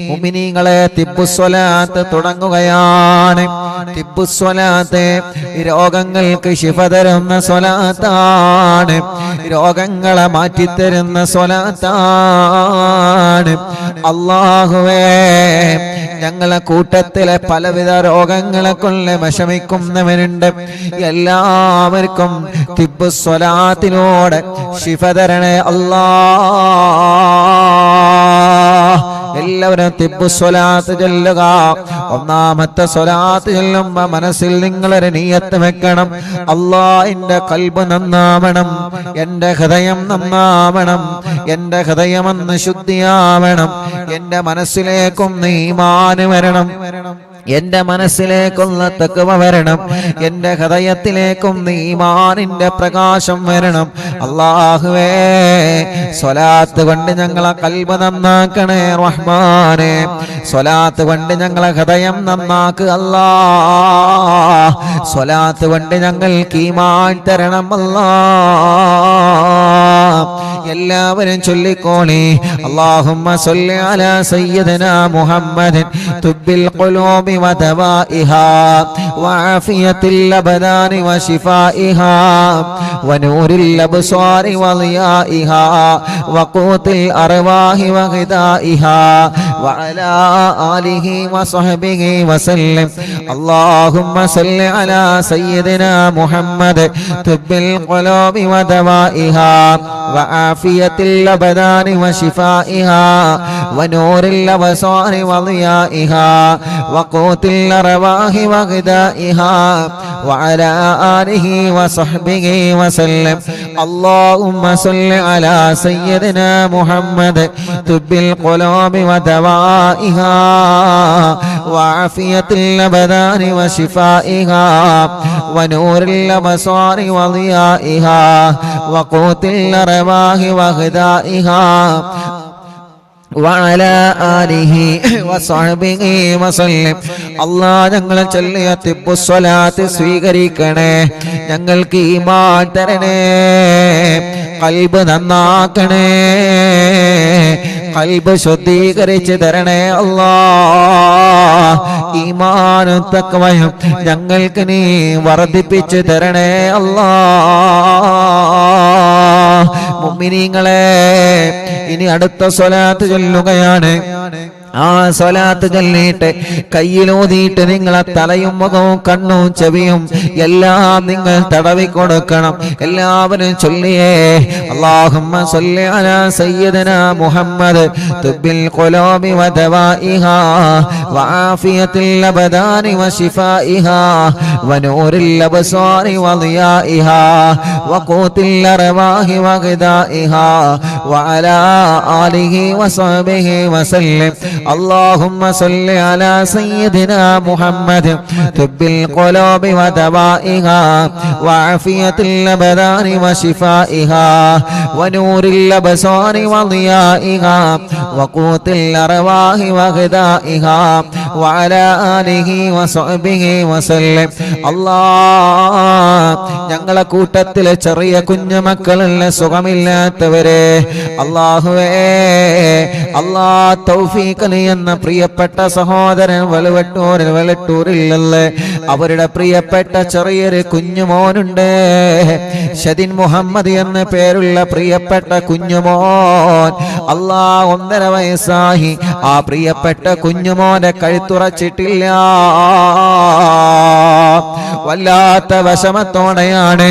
മുഅ്മിനീങ്ങളെ തിബ്ബുസ്വലാത്ത് തുടങ്ങുകയാണ്. തിബ്ബുസ്വലാത്ത് രോഗങ്ങൾക്ക് ശിഫ തരുന്ന സ്വലാത്താണ്, രോഗങ്ങളെ മാറ്റിത്തരുന്ന സ്വലാത്താണ്. അല്ലാഹുവേ, ഞങ്ങളെ കൂട്ടത്തിലെ പലവിധ രോഗങ്ങളെ കൊണ്ട് വിഷമിക്കുന്നവരുണ്ട്. എല്ലാവർക്കും തിബ്ബുസ്വലാത്തിലൂടെ ശിഫ തരണേ അല്ലാഹ്. എല്ലാവരും തിബ്ബുസ്വലാത്ത് ചൊല്ലുക. ഒന്നാമത്തെ സ്വലാത്ത് ചൊല്ലുമ്പോ മനസ്സിൽ നിങ്ങളൊരു നിയ്യത്ത് വെക്കണം. അല്ലാഹ്, എന്റെ ഖൽബ് നന്നാവണം, എന്റെ ഹൃദയം നന്നാവണം, എന്റെ ഹൃദയമെന്ന് ശുദ്ധിയാവണം, എന്റെ മനസ്സിലേക്കും ഈമാൻ വരണം, എന്റെ മനസ്സിലേക്കുള്ള തഖ്വ വരണം, എന്റെ ഹൃദയത്തിലേക്കും ഈമാനിന്റെ പ്രകാശം വരണം. അല്ലാഹുവേ, സ്വലാത്ത് കൊണ്ട് ഞങ്ങളെ ഖൽബ് നന്നാക്കണേ റഹ്മാനേ. സ്വലാത്ത് കൊണ്ട് ഞങ്ങളെ ഹൃദയം നന്നാക്കുക അല്ലാഹ്. സ്വലാത്ത് കൊണ്ട് ഞങ്ങൾക്ക് ഈമാൻ തരണം അല്ലാഹ്. എല്ലാവരും ചൊല്ലിക്കോളി. അല്ലാഹുമ്മ സ്വല്ലി അലാ സയ്യിദിനാ മുഹമ്മദിൻ തുബ്ബിൽ ഖുലൂബി വദവാഇഹാ വആഫിയത്തിൽ അബ്ദാനി വശിഫാഇഹാ വനൂരിൽ അബ്സാരി വളിയാഇഹാ വഖൂത്തിൽ അർവാഹി വഗിദാഇഹാ വഅലാ ആലിഹി വസഹ്ബിഹി വസല്ലം. അല്ലാഹുമ്മ സ്വല്ലി അലാ സയ്യിദിനാ മുഹമ്മദ് തുബ്ബിൽ ഖുലൂബി വദവാഇഹാ വആഫിയത്തിൽ അബ്ദാനി വശിഫാഇഹാ വനൂരിൽ അബ്സാരി വളിയാഇഹാ വഖൂത്തിൽ അർവാഹി വഗിദാഇഹാ വഅലാ ആലിഹി വസഹ്ബിഹി വസല്ലം. അല്ലാഹുമ്മ സ്വല്ലി അലാ സയ്യിദിനാ മുഹമ്മദ് തുബ്ബിൽ ഖുലൂബി വദവാഇഹാ വആഫിയത്തിൽ അബ്ദാനി വശിഫാഇഹാ വനൂരിൽ അബ്സാരി വളിയാഇഹാ വഖൂത്തിൽ അർവാഹി വഗിദാഇഹാ വഅലാ ആലിഹി വസഹ്ബിഹി വസല്ലം. അല്ലാഹ്, ഞങ്ങൾ ചൊല്ലിയ തിബ്ബുസ്വലാത്ത് സ്വീകരിക്കണേ, ഞങ്ങൾക്ക് ഈമാൻ തരണേ, ഖൽബ് നന്നാക്കണേ, ഖൽബ് ശുദ്ധീകരിച്ച് തരണേ അല്ലാഹ്. ഈമാനും തഖ്വയും ഞങ്ങൾക്ക് നീ വർദ്ധിപ്പിച്ച് തരണേ അല്ലാഹ്. മുഅ്മിനീങ്ങളെ, ഇനി അടുത്ത സ്വലാത്ത് ചൊല്ലുകയാണ്. ആ സ്വലാത്ത് ചൊല്ലിയിട്ട് കയ്യിലൂതിയിട്ട് നിങ്ങളെ തലയും മുഖവും കണ്ണും ചെവിയും എല്ലാം നിങ്ങൾ തടവി കൊടുക്കണം. എല്ലാവരും ചൊല്ലിയേ. അല്ലാഹുമ്മ സ്വല്ലി അലാ സയ്യിദിനാ മുഹമ്മദ് തുബ്ബിൽ ഖുലൂബി വദവാഇഹാ വആഫിയത്തിൽ അബ്ദാനി വശിഫാഇഹാ വനൂരിൽ അബ്സാരി വളിയാഇഹാ വഖൂത്തിൽ അർവാഹി വഗിദാഇഹാ വഅലാ ആലിഹി വസഹ്ബിഹി വസല്ലം. اللهم صل على سيدنا محمد طب القلوب ودوائها وعافية الأبدان وشفائها ونور الأبصار وضيائها وقوت الأرواح وغذائها وعلى آله وصحبه وسلم. ഞങ്ങളെ കൂട്ടത്തിലെ ചെറിയ കുഞ്ഞുമക്കളല്ല, സുഖമില്ലാത്തവരെ അല്ലാഹുവേ, അല്ലാഹ് തൗഫീഖ് എന്ന പ്രിയപ്പെട്ട സഹോദരൻ വെളട്ടൂരിലല്ലേ, അവരുടെ പ്രിയപ്പെട്ട ചെറിയൊരു കുഞ്ഞുമോനുണ്ട്, ഷദിൻ മുഹമ്മദ് എന്ന പേരുള്ള പ്രിയപ്പെട്ട കുഞ്ഞുമോൻ. അല്ലാഹ്, 1.5 വയസ്സായി. ആ പ്രിയപ്പെട്ട കുഞ്ഞുമോനെ കഴുത്തുറച്ചിട്ടില്ല. വല്ലാത്ത വിഷമത്തോടെയാണ്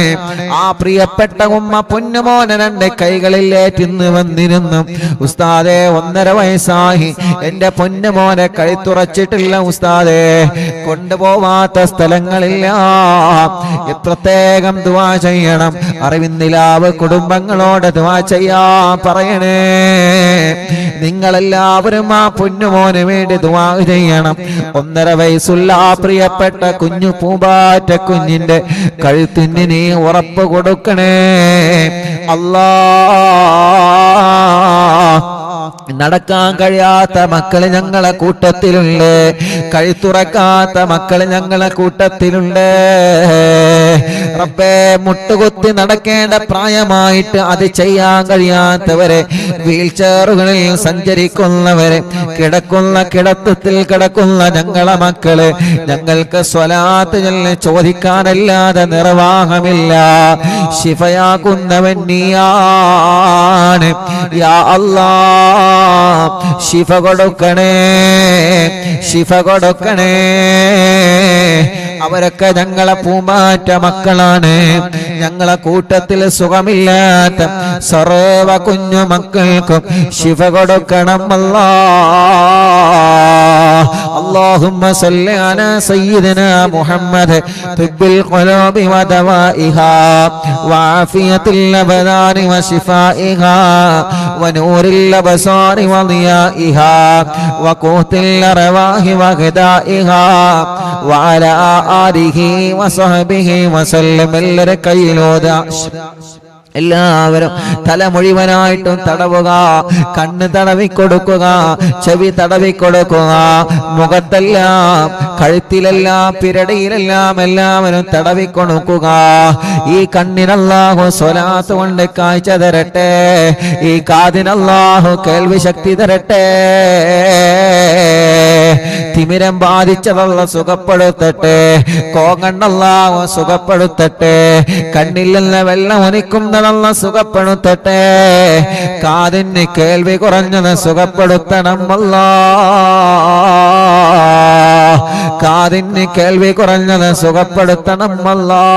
ആ പ്രിയപ്പെട്ട ഉമ്മ പൊന്നുമോനെ 2 കൈകളിലേറ്റിന്ന് വന്നിരുന്നു. ഉസ്താദേ, 1.5 വയസ്സായി, എന്റെ പൊന്നുമോനെ കഴുത്തുറച്ചിട്ടില്ല ഉസ്താദേ, കൊണ്ടുപോവാത്ത സ്ഥലങ്ങളില്ല, പ്രത്യേകം ദുആ ചെയ്യണം. അറിവിന്നിലാവ് കുടുംബങ്ങളോട് ദുആ ചെയ്യാൻ പറയണേ. നിങ്ങളെല്ലാവരും ആ പൊന്നുമോന് വേണ്ടി ദുആ ചെയ്യണം. 1.5 വയസ്സുള്ള ആ പ്രിയപ്പെട്ട കുഞ്ഞു പൂമ്പാറ്റ കുഞ്ഞിന്റെ കഴുത്തിന് നീ ഉറപ്പ് കൊടുക്കണേ അല്ലാഹ്. നടക്കാൻ കഴിയാത്ത മക്കള് ഞങ്ങളെ കൂട്ടത്തിലുണ്ട്, കഴുത്തുറക്കാത്ത മക്കള് ഞങ്ങളെ കൂട്ടത്തിലുണ്ട്. റബ്ബേ, മുട്ടുകുത്തി നടക്കേണ്ട പ്രായമായിട്ട് അത് ചെയ്യാൻ കഴിയാത്തവരെ, വീൽ ചെയറുകളിൽ സഞ്ചരിക്കുന്നവരെ, കിടക്കുന്ന കിടത്തത്തിൽ കിടക്കുന്ന ഞങ്ങളെ മക്കള്, ഞങ്ങൾക്ക് സ്വലാത്ത് ചൊല്ലി ചോദിക്കാനല്ലാതെ നിർവാഹമില്ല. ശിഫയാക്കുന്നവൻ നീയാണ് യാ അല്ലാഹ്. ശിഫ കൊടുക്കണേ, ശിഫ കൊടുക്കണേ. അവരൊക്കെ ഞങ്ങളെ പൂമാറ്റ മക്കളാണ്. ഞങ്ങളെ കൂട്ടത്തിൽ സുഖമില്ലാത്ത സർവ കുഞ്ഞു മക്കൾക്കും ശിഫ കൊടുക്കണം അല്ലാഹ്. اللهم صل على سيدنا محمد طب القلوب ودوائها وعافية الأبدان وشفائها ونور الأبصار وضيائها وقوت الأرواح وغذائها وعلى آله وصحبه وسلم. എല്ലാവരും തല മുഴുവനായിട്ടും തടവുക, കണ്ണ് തടവിക്കൊടുക്കുക, ചെവി തടവിക്കൊടുക്കുക, മുഖത്തെല്ലാം കഴുത്തിലെല്ലാം പിരടിയിലെല്ലാം എല്ലാവരും തടവിക്കൊടുക്കുക. ഈ കണ്ണിനല്ലാഹു സ്വലാത്ത് കൊണ്ട് കാഴ്ച തരട്ടെ, ഈ കാതിനല്ലാഹു കേൾവി ശക്തി തരട്ടെ. തിമിരം ബാധിച്ചതല്ല സുഖപ്പെടുത്തട്ടെ, കോങ്ങണ്ണല്ലാഹു സുഖപ്പെടുത്തട്ടെ, കണ്ണിൽ നിന്ന് വെള്ളം ഒലിക്കുന്നതല്ല സുഖപ്പെടുത്തട്ടെ, കാതിന് കേൾവി കുറഞ്ഞത് സുഖപ്പെടുത്തണം അല്ലാഹ്, കാതിന് കേൾവി കുറഞ്ഞത് സുഖപ്പെടുത്തണം അല്ലാഹ്,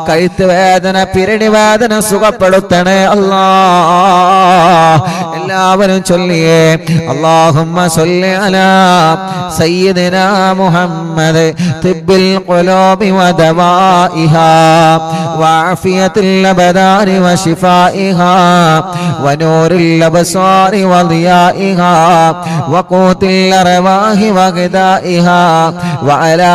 കഴുത്ത് വേദന പിരടി വേദന സുഖപ്പെടുത്തണേ അല്ലാഹ്. എല്ലാവരും ചൊല്ലിയേ اللهم صل على سيدنا محمد طب القلوب ودوائها وعافية الأبدان وشفائها ونور الأبصار وضيائها وقوت الأرواح وغذائها وعلى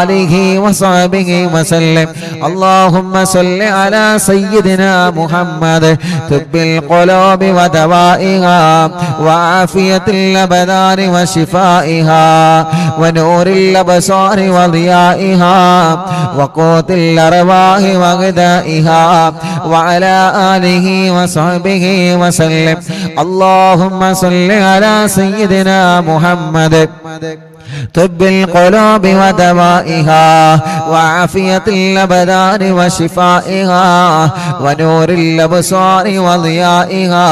آله وصحبه وسلم. اللهم صل على سيدنا محمد طب القلوب ودوائها وعافية الأبدان وشفائها ونور الأبصار وضيائها وقوت الأرواح وغذائها وعلى آله وصحبه وسلم. اللهم صل على سيدنا محمد طب القلوب ودوائها وعافية الأبدان وشفائها ونور الأبصار وضيائها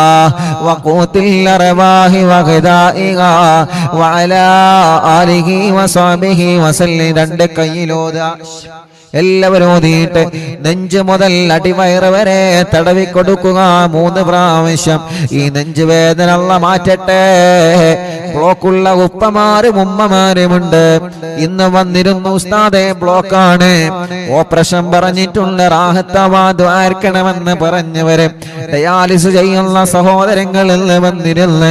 وقوت الأرواح وغذائها وعلى آله وصحبه وسلم. രണ്ട് കൈയിലോതാ എല്ലാവരും ഓതിയിട്ട് നെഞ്ച് മുതൽ അടിവയറ് വരെ തടവിക്കൊടുക്കുക 3 പ്രാവശ്യം. ഈ നെഞ്ചുവേദന അല്ലാഹ് മാറ്റട്ടെ. ബ്ലോക്കുള്ള ഉപ്പമാരും ഉമ്മമാരുമുണ്ട്. ഇന്ന് വന്നിരുന്നു ഉസ്താദേ ബ്ലോക്കാണ്, ഓപ്പറേഷൻ പറഞ്ഞിട്ടുണ്ട്, റാഹത്താവാ ദ്വാർക്കണമെന്ന് പറഞ്ഞവര്, ഡയാലിസ് ചെയ്യുന്ന സഹോദരങ്ങളിൽ വന്നിരുന്ന്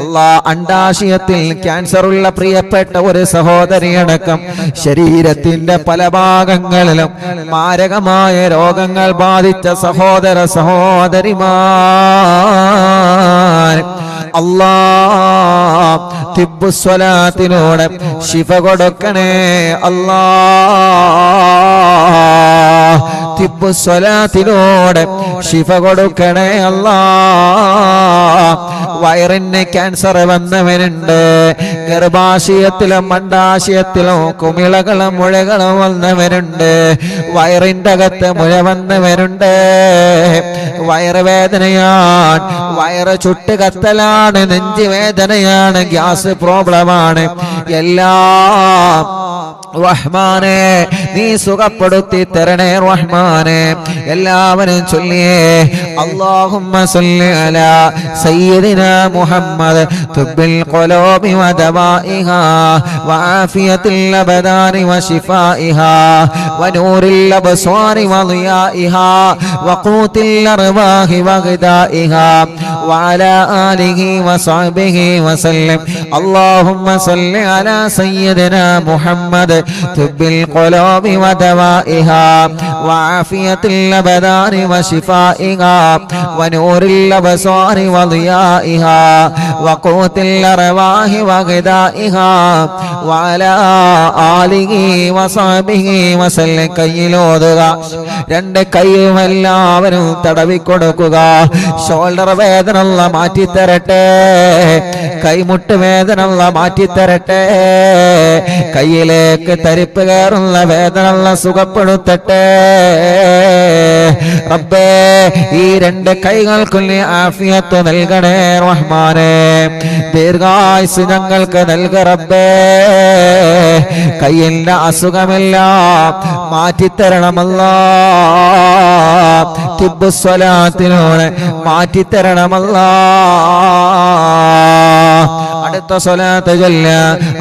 അല്ലാഹ് അണ്ടാശയത്തിൽ ക്യാൻസറുള്ള പ്രിയപ്പെട്ട ഒരു സഹോദരിയടക്കം ശരീരത്തിന്റെ പല ഭാഗങ്ങളിലും മാരകമായ രോഗങ്ങൾ ബാധിച്ച സഹോദര സഹോദരിമാർ അല്ലാഹ് തിബ്ബുസ്വലാത്തിലൂടെ ശിഫ കൊടുക്കണേ അല്ലാഹ്, തിബ്ബുസ്വലാത്തിലൂടെ ശിഫ കൊടുക്കണേ അല്ലാഹ്. വയറിന് ക്യാൻസർ വന്നവരുണ്ട്, ഗർഭാശയത്തിലും അണ്ടാശയത്തിലും കുമിളകളും മുഴകളും വന്നവരുണ്ട്, വയറിന്റെ അകത്ത് മുഴ വന്നവരുണ്ട്, വയറുവേദനയാണ്, വയറ് ചുട്ട് കത്തലാണ്, നെഞ്ച് വേദനയാണ്, ഗ്യാസ് പ്രോബ്ലമാണ്, എല്ലാം റഹ്മാനെ നീ സുഖപ്പെടുത്തി തരണേ റഹ്മാനെ. എല്ലാവരും ചൊല്ലിയേ അല്ലാഹുമ്മ സല്ലി അലാ സയ്യിദിനാ മുഹമ്മദ് തുബ്ബിൽ ഖുലൂബി വദവാഇഹാ വആഫിയത്തിൽ അബദാനി വശിഫാഇഹാ വനൂറിൽ അബ്സ്വാരി വളിയാഇഹാ വഖൂത്തിൽ അർവാഹി വഗദാഇഹാ വഅലാ ആലിഹി വസഹ്ബിഹി വസല്ലം. അല്ലാഹുമ്മ സല്ലി അലാ സയ്യിദിനാ മുഹമ്മദ് طب القلوب ودوائها وعافية الأبدان وشفائها ونور الأبصار وضيائها وقوت الأرواح وغذائها وعلى آله وصحبه وسلم കയ്യിലോതുക രണ്ട് കൈയും എല്ലാവരും തടവിക്കൊടുക്കുക ഷോൾഡർ വേദന അല്ലാഹ് മാറ്റിത്തരട്ടെ കൈമുട്ട് വേദന അല്ലാഹ് മാറ്റിത്തരട്ടെ കയ്യിലേക്ക് തരിപ്പ് കയറുന്ന വേദന അല്ലാഹ് സുഖപ്പെടുത്തട്ടെ റബ്ബേ ഈ രണ്ട് കൈകൾക്കും നീ ആഫിയത്ത് നൽകണേ റഹ്മാനേ ദീർഘായുസ് ഞങ്ങൾക്ക് നൽക റബ്ബേ കയ്യിന്റെ അസുഖമെല്ലാം മാറ്റിത്തരണമല്ലാ തിബ്ബു സ്വലാത്തിലൂടെ മാറ്റിത്തരണമല്ലാ അടുത്ത സ്വലാത്ത് ചൊല്ല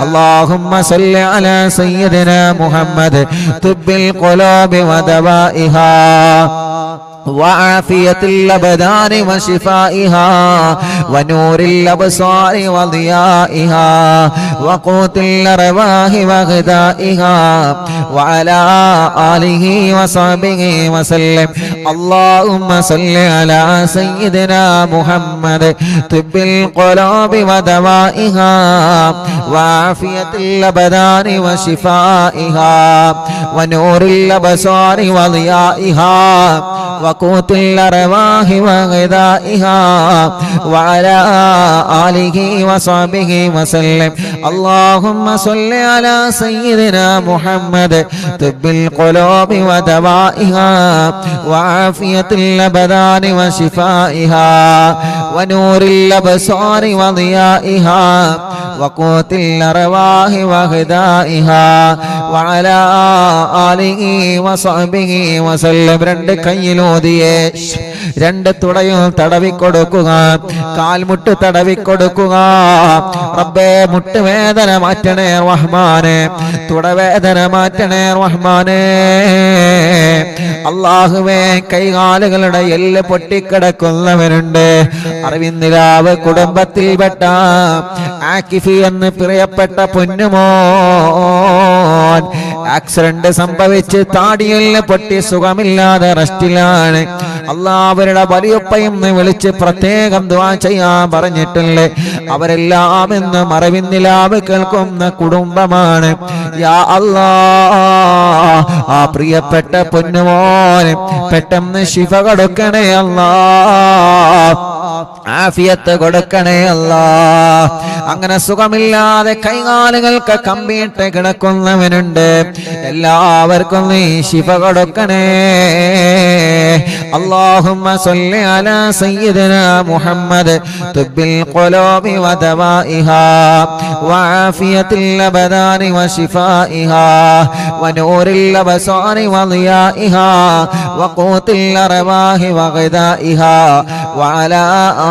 അല്ലാഹുമ്മ സല്ലി അലാ സയ്യിദിനാ മുഹമ്മദ് തുബ്ബിൽ ഖുലൂബി വദവാഇഹാ وعافية الأبدان وشفائها ونور الأبصار وضيائها وقوت الأرواح وغذائها وعلى آله وصحبه وسلم اللهم صل على سيدنا محمد طب القلوب ودوائها وعافية الأبدان وشفائها ونور الأبصار وضيائها وقوت الأرواح وغذائها وعلى آله وصحبه وسلم اللهم صل على سيدنا محمد طب القلوب ودوائها وعافية الأبدان وشفائها ونور الأبصار وضيائها وقوت الأرواح وغذائها وعلى آله وصحبه وسلم രണ്ട് കയ്യിലോതിയേ രണ്ട് തുടയും തടവിക്കൊടുക്കുക കാൽമുട്ട് തടവിക്കൊടുക്കുക റബ്ബേ മുട്ടുവേദന മാറ്റണേ റഹ്മാനേ തുടവേദന മാറ്റണേ റഹ്മാനേ അല്ലാഹുവേ കൈകാലുകളുടെ എല്ല് പൊട്ടിക്കിടക്കുന്നവരുണ്ട് അറിവിന്ദിലാവ് കുടുംബത്തിൽപ്പെട്ട ആക്കിഫി എന്ന് പ്രിയപ്പെട്ട പൊന്നുമോൻ ആക്സിഡന്റ് സംഭവിച്ച് താടിയെല്ല് പൊട്ടി സുഖമില്ലാതെ റെസ്റ്റിലാണ് അല്ലാഹുവരുടെ വലിയപ്പയും വിളിച്ച് പ്രത്യേകം ദുആ ചെയ്യാൻ പറഞ്ഞിട്ടുണ്ട് അവരെല്ലാം ഇന്ന് മറവിന്ദിലാവ് കേൾക്കുന്ന കുടുംബമാണ് യാ അല്ലാഹ് ആ പ്രിയപ്പെട്ട പൊന്നുമോൻ പെട്ടെന്ന് ശിഫ കൊടുക്കണേ അല്ലാഹ് ആഫിയത്ത് കൊടുക്കണേ അല്ലാഹ് അങ്ങനെ സുഖമില്ലാതെ കൈകാലുകൾക്ക് കമ്പിയിട്ട് കിടക്കുന്നവനുണ്ട് എല്ലാവർക്കും നീ ശിഫ കൊടുക്കണേ اللهم صل على سيدنا محمد طب القلوب ودوائها وعافية الأبدان وشفائها ونور الأبصار وضيائها وقوت الأرواح وغذائها وعلى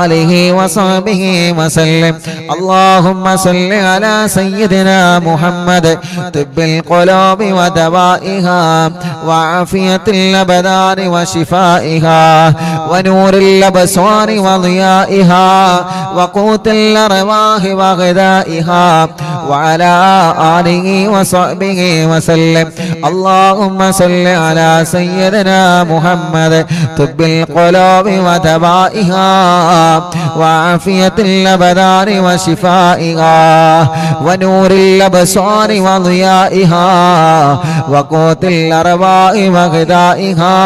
آله وصحبه وسلم اللهم صل على سيدنا محمد طب القلوب ودوائها وعافية الأبدان وشفائها ونور الأبصار وضيائها وقوت الأرواح وغذائها وعلى آله وصحبه وسلم اللهم صل على سيدنا محمد طب القلوب ودوائها وعافية الأبدان وشفائها ونور الأبصار وضيائها وقوت الأرواح وغذائها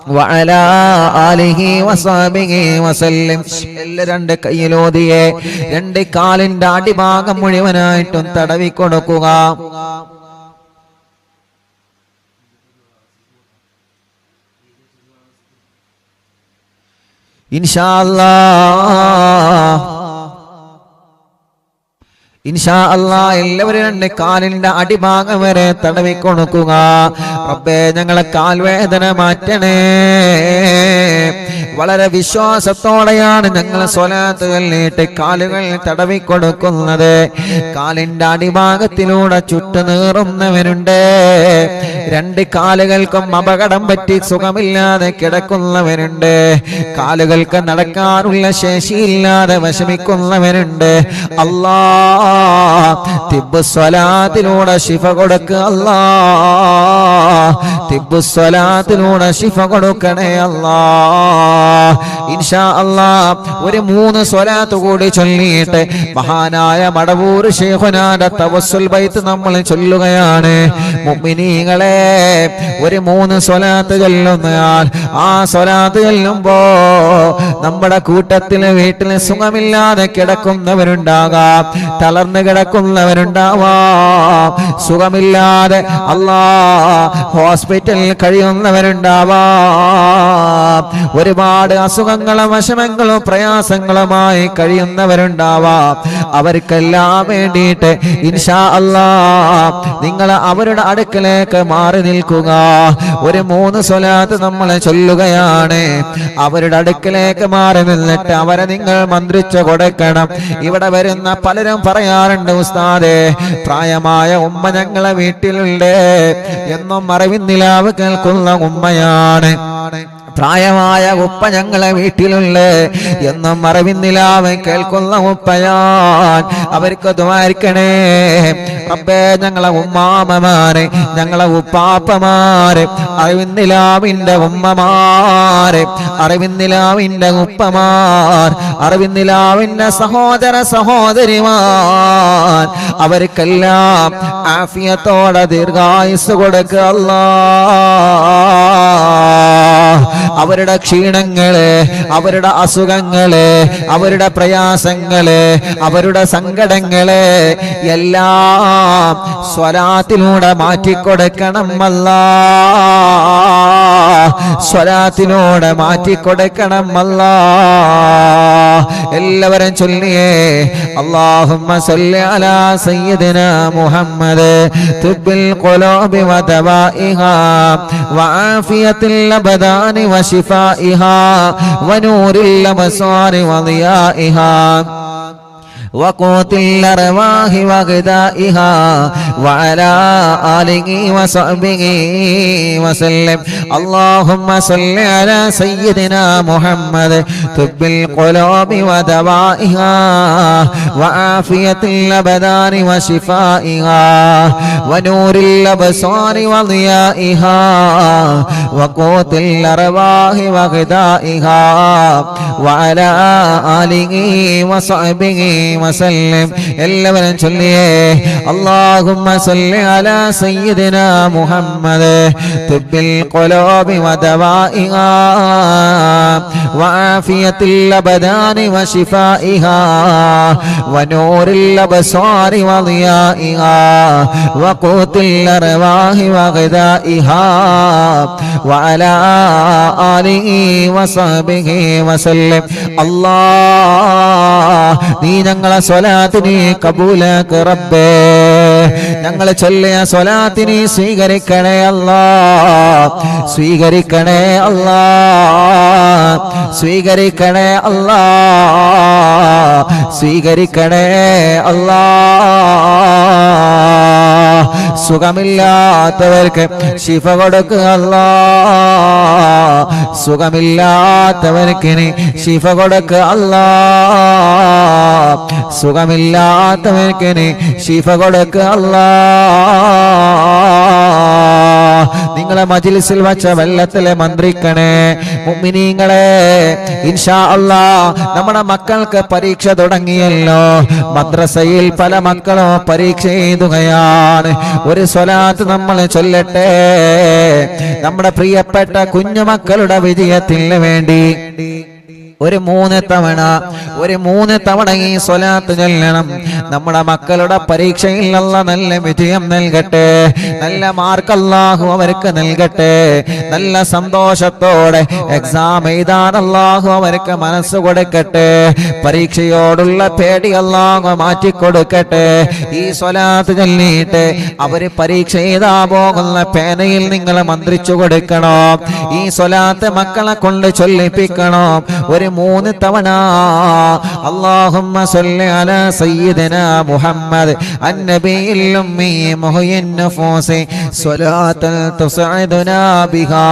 وعلى آله وصحبه وسلم രണ്ട് കയ്യിലോതിയെ രണ്ട് കാലിന്റെ അടിഭാഗം മുഴുവനായിട്ടും തടവി കൊടുക്കുക ഇൻഷാ അല്ലാഹ് എല്ലാവരും രണ്ട് കാലിന്റെ അടിഭാഗം വരെ തടവി കൊടുക്കുക റബ്ബേ ഞങ്ങളെ കാൽവേദന മാറ്റണേ വളരെ വിശ്വാസത്തോടെയാണ് ഞങ്ങൾ സ്വലാത്ത് ചൊല്ലിയിട്ട് കാലുകൾ തടവിക്കൊടുക്കുന്നത്. കാലിന്റെ അടിഭാഗത്തിലൂടെ ചുട്ടുനീറുന്നവനുണ്ട്. രണ്ട് കാലുകൾക്കും അപകടം പറ്റി സുഖമില്ലാതെ കിടക്കുന്നവനുണ്ട്. കാലുകൾക്ക് നടക്കാനുള്ള ശേഷിയില്ലാതെ വിഷമിക്കുന്നവനുണ്ട്. അല്ലാ തിബ്ബു സ്വലാത്തിലൂടെ ശിഫ കൊടുക്കുക. അല്ലാ തിബ്ബു സ്വലാത്തിലൂടെ ശിഫ കൊടുക്കണേ അല്ലാ. ഇൻഷാ അല്ലാ ഒരു 3 സ്വലാത്ത് കൂടി ചൊല്ലിയിട്ട് മഹാനായ മടവൂർ ശൈഖുനാന്റെ തവസ്സുൽ ബൈത്ത് നമ്മൾ ചൊല്ലുകയാണ്. മുഅ്മിനീങ്ങളെ ഒരു 3 സ്വലാത്ത് ചൊല്ലുന്നയാൾ ആ സ്വലാത്ത് ചൊല്ലുമ്പോ നമ്മുടെ കൂട്ടത്തില് വീട്ടിൽ സുഖമില്ലാതെ കിടക്കുന്നവരുണ്ടാകാം, തളർന്നു കിടക്കുന്നവരുണ്ടാവാം, സുഖമില്ലാതെ അല്ലാ ഹോസ്പിറ്റലിൽ കഴിയുന്നവരുണ്ടാവാം, ഒരുപാട് അസുഖങ്ങളും വിഷമങ്ങളും പ്രയാസങ്ങളുമായി കഴിയുന്നവരുണ്ടാവാം. അവർക്കെല്ലാം വേണ്ടിയിട്ട് ഇൻഷാ അല്ലാ നിങ്ങൾ അവരുടെ അടുക്കലേക്ക് മാറി നിൽക്കുക. ഒരു 3 സ്വലാത്ത് നമ്മൾ ചൊല്ലുകയാണ്. അവരുടെ അടുക്കലേക്ക് മാറി നിന്നിട്ട് അവരെ നിങ്ങൾ മന്ത്രിച്ചു കൊടുക്കണം. ഇവിടെ വരുന്ന പലരും പറയാറുണ്ട്, ഉസ്താദേ പ്രായമായ ഉമ്മ ഞങ്ങളെ വീട്ടിലുണ്ട്, എന്നും അറിവിന്നിലാവ് കേൾക്കുന്ന ഉമ്മയാണ്. പ്രായമായ ഉപ്പ ഞങ്ങളെ വീട്ടിലുള്ള എന്നും അറിവിന്നിലാവ് കേൾക്കുന്ന ഉപ്പയാൻ. അവർക്ക് ദ്വാരിക്കണേ റബ്ബേ. ഞങ്ങളെ ഉമ്മാമമാരെ, ഞങ്ങളെ ഉപ്പാപ്പമാരെ, അറിവിന്നിലാവിന്റെ ഉമ്മമാരെ, അറിവിന്നിലാവിന്റെ ഉപ്പമാർ, അറിവിന്നിലാവിന്റെ സഹോദര സഹോദരിമാർ, അവർക്കെല്ലാം ആഫിയത്തോടെ ദീർഘായുസ് കൊടുക്കുക അല്ലാ. അവരുടെ ക്ഷീണങ്ങള്, അവരുടെ അസുഖങ്ങള്, അവരുടെ പ്രയാസങ്ങള്, അവരുടെ സങ്കടങ്ങള് എല്ലാം സ്വലാത്തിലൂടെ മാറ്റിക്കൊടുക്കണം അല്ലാ. സ്വലാത്തിലൂടെ മാറ്റിക്കൊടുക്കണം അല്ലാ. എല്ലാവരും ചൊല്ലിയേ അല്ലാഹുമ്മ സല്ലി അലാ സയ്യിദിനാ മുഹമ്മദ് തുബ്ബിൽ ഖുലൂബി വദവാഇഹാ വആഫിയത്തിൽ അബ്ദാനി വശിഫാഇഹാ വനൂരിൽ അബ്സാരി വദിയാഇഹാ وقوت الأرواح وغذائها وعلى آله وصحبه وسلم. اللهم صل على سيدنا محمد طب القلوب ودوائها وعافية الأبدان وشفائها ونور الأبصار وضيائها وقوت الأرواح وغذائها وعلى آله وصحبه وسلم. എല്ലാവരും ചൊല്ലിയേ اللهم صل على سيدنا محمد طب القلوب ودوائها وعافية الأبدان وشفائها ونور الأبصار وضيائها وقوت الأرواح وغذائها وعلى آله وصحبه وسلم. الله നീ ഞങ്ങളെ സ്വലാത്തിനെ കബൂലാക്ക് റബ്ബേ. ഞങ്ങൾ ചൊല്ലിയ സ്വലാത്തിനെ സ്വീകരിക്കണേ അല്ലാ. സ്വീകരിക്കണേ അല്ലാ. സ്വീകരിക്കണേ അല്ലാ. സ്വീകരിക്കണേ അല്ലാ. സുഖമില്ലാത്തവർക്ക് ശിഫ കൊടുക്കുക അല്ലാ. സുഖമില്ലാത്തവർക്ക് ശിഫ കൊടുക്കുക അല്ലാ. സുഖമില്ലാത്തവർക്ക് ശിഫ കൊടുക്കുക അല്ലാ. നിങ്ങളെ മജ്ലിസിൽ വച്ച വെള്ളത്തിലെ മന്ത്രിക്കണേ മുഅ്മിനീങ്ങളെ. ഇൻഷാ അല്ലാഹ് നമ്മുടെ മക്കൾക്ക് പരീക്ഷ തുടങ്ങിയല്ലോ. മദ്രസയിൽ പല മക്കളും പരീക്ഷ എഴുതുകയാണ്. ഒരു സ്വലാത്ത് നമ്മൾ ചൊല്ലട്ടെ നമ്മുടെ പ്രിയപ്പെട്ട കുഞ്ഞുമക്കളുടെ വിജയത്തിന് വേണ്ടി. ഒരു 3 തവണ ഈ സ്വലാത്ത് ചൊല്ലണം. നമ്മുടെ മക്കളുടെ പരീക്ഷയിൽ അല്ലാഹ് നല്ല വിജയം നൽകട്ടെ, നല്ല മാർക്ക് അല്ലാഹു അവർക്ക് നൽകട്ടെ, നല്ല സന്തോഷത്തോടെ എക്സാം എഴുതാൻ അല്ലാഹു അവർക്ക് മനസ്സ് കൊടുക്കട്ടെ, പരീക്ഷയോടുള്ള പേടി അല്ലാഹു മാറ്റിക്കൊടുക്കട്ടെ. ഈ സ്വലാത്ത് ചൊല്ലിയിട്ട് അവര് പരീക്ഷ എഴുതാ പോകുന്ന പേനയിൽ നിങ്ങൾ മന്ത്രിച്ചു കൊടുക്കണം. ഈ സ്വലാത്ത് മക്കളെ കൊണ്ട് ചൊല്ലിപ്പിക്കണം. ഒരു 3 തവണ അല്ലാഹുമ്മ സ്വല്ലി അലാ സയ്യിദിനാ മുഹമ്മദ് അന്നബിയിൽ ഉമ്മി മുഹയ്യിൻ നഫൂസി സ്വലാത്തൻ തുസ്ഇദുനാ ബിഹാ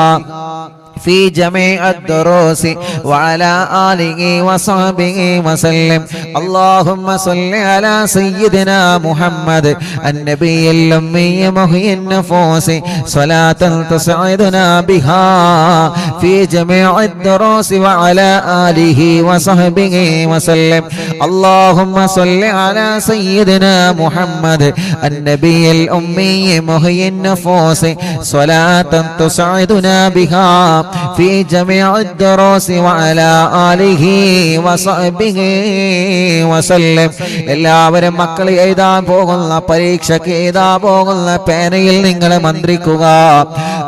في جميع الدروس وعلى آله وصحبه وسلم. اللهم صل على سيدنا محمد النبي الأمي محيي النفوس صلاة تسعدنا بها في جميع الدروس وعلى آله وصحبه وسلم. اللهم صل على سيدنا محمد النبي الأمي محيي النفوس صلاة تسعدنا بها في جميع الدروس وعلى آله وصحبه وسلم. എല്ലാവരും മക്കൾ എഴുതാൻ പോകുന്ന പരീക്ഷയ്ക്ക് എഴുതാൻ പോകുന്ന പേനയിൽ നിങ്ങൾ മന്ത്രിക്കുക.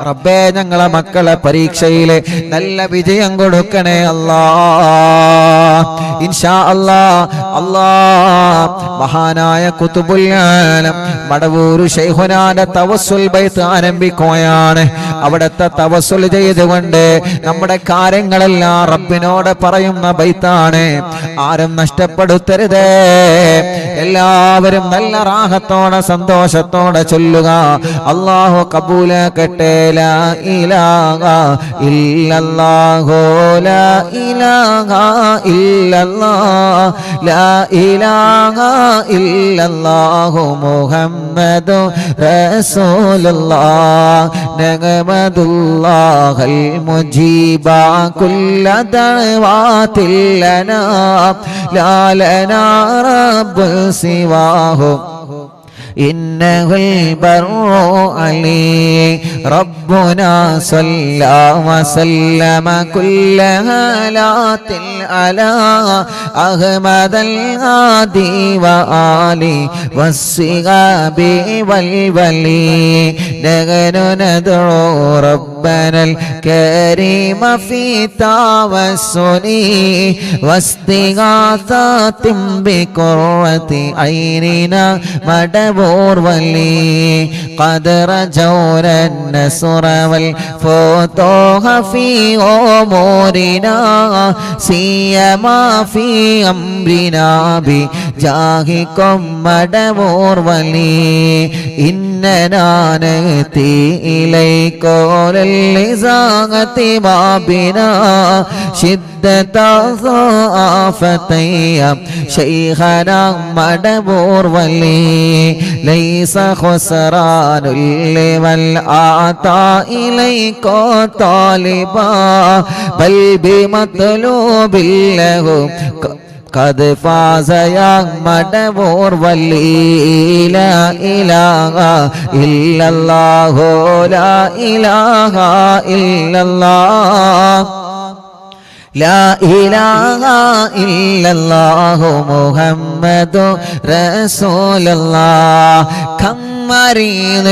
റബ്ബേ, ഞങ്ങളെ മക്കളെ പരീക്ഷയിൽ നല്ല വിജയം കൊടുക്കണേ അല്ലാഹ്. ഇൻഷാ അല്ലാഹ്. അല്ലാഹ് മഹാനായ ഖുതുബുൽ ആലം മടവൂർ ശൈഖുനാന്റെ തവസ്സുൽ ബൈത്ത് ആരംഭിക്കുകയാണ്. അവിടുത്തെ തവസ്സുൽ ചെയ്തുകൊണ്ട് നമ്മുടെ കാര്യങ്ങളെല്ലാം റബ്ബിനോട് പറയുന്ന ബൈത്താണ്. ആരും നഷ്ടപ്പെടുത്തരുതേ. എല്ലാവരും നല്ല റാഹത്തോടെ സന്തോഷത്തോടെ ചൊല്ലുക. അല്ലാഹു കബൂലാക്കട്ടെ. ലാ ഇലാഹ ഇല്ലല്ലാഹു ലാ ഇലാഹ ഇല്ലല്ലാഹ് ലാ ഇലാഹ ഇല്ലല്ലാഹു മുഹമ്മദു റസൂലുള്ളാഹ് നഗമദുല്ലാഹൽ മുജീബ കുല്ല ദഅവാതിൽ ലനാ ലാ ലനാ റബ്ബു സിവാഹു إنه البر علي ربنا صلى وسلم كل هالات على أحمد الهادي وآله والصحاب والولي نحن ندعو ربنا الكريم في توسل واستغاثة بقرة عيننا مدبور ولي قد رجونا النصر والفتوح في أمورنا سيما في أمرنا بجاهكم مدبور ولي إننا نأتي إليك للإزاغة بابنا شدة ضعافتي شيخنا مدبور ولي ليس خسران لمن أعطى إليك طالبا بل بمطلوب له قد فاز يا مدبور ولي لا إله إلا الله لا إله إلا الله لا إله إلا الله محمد رسول الله كم مريض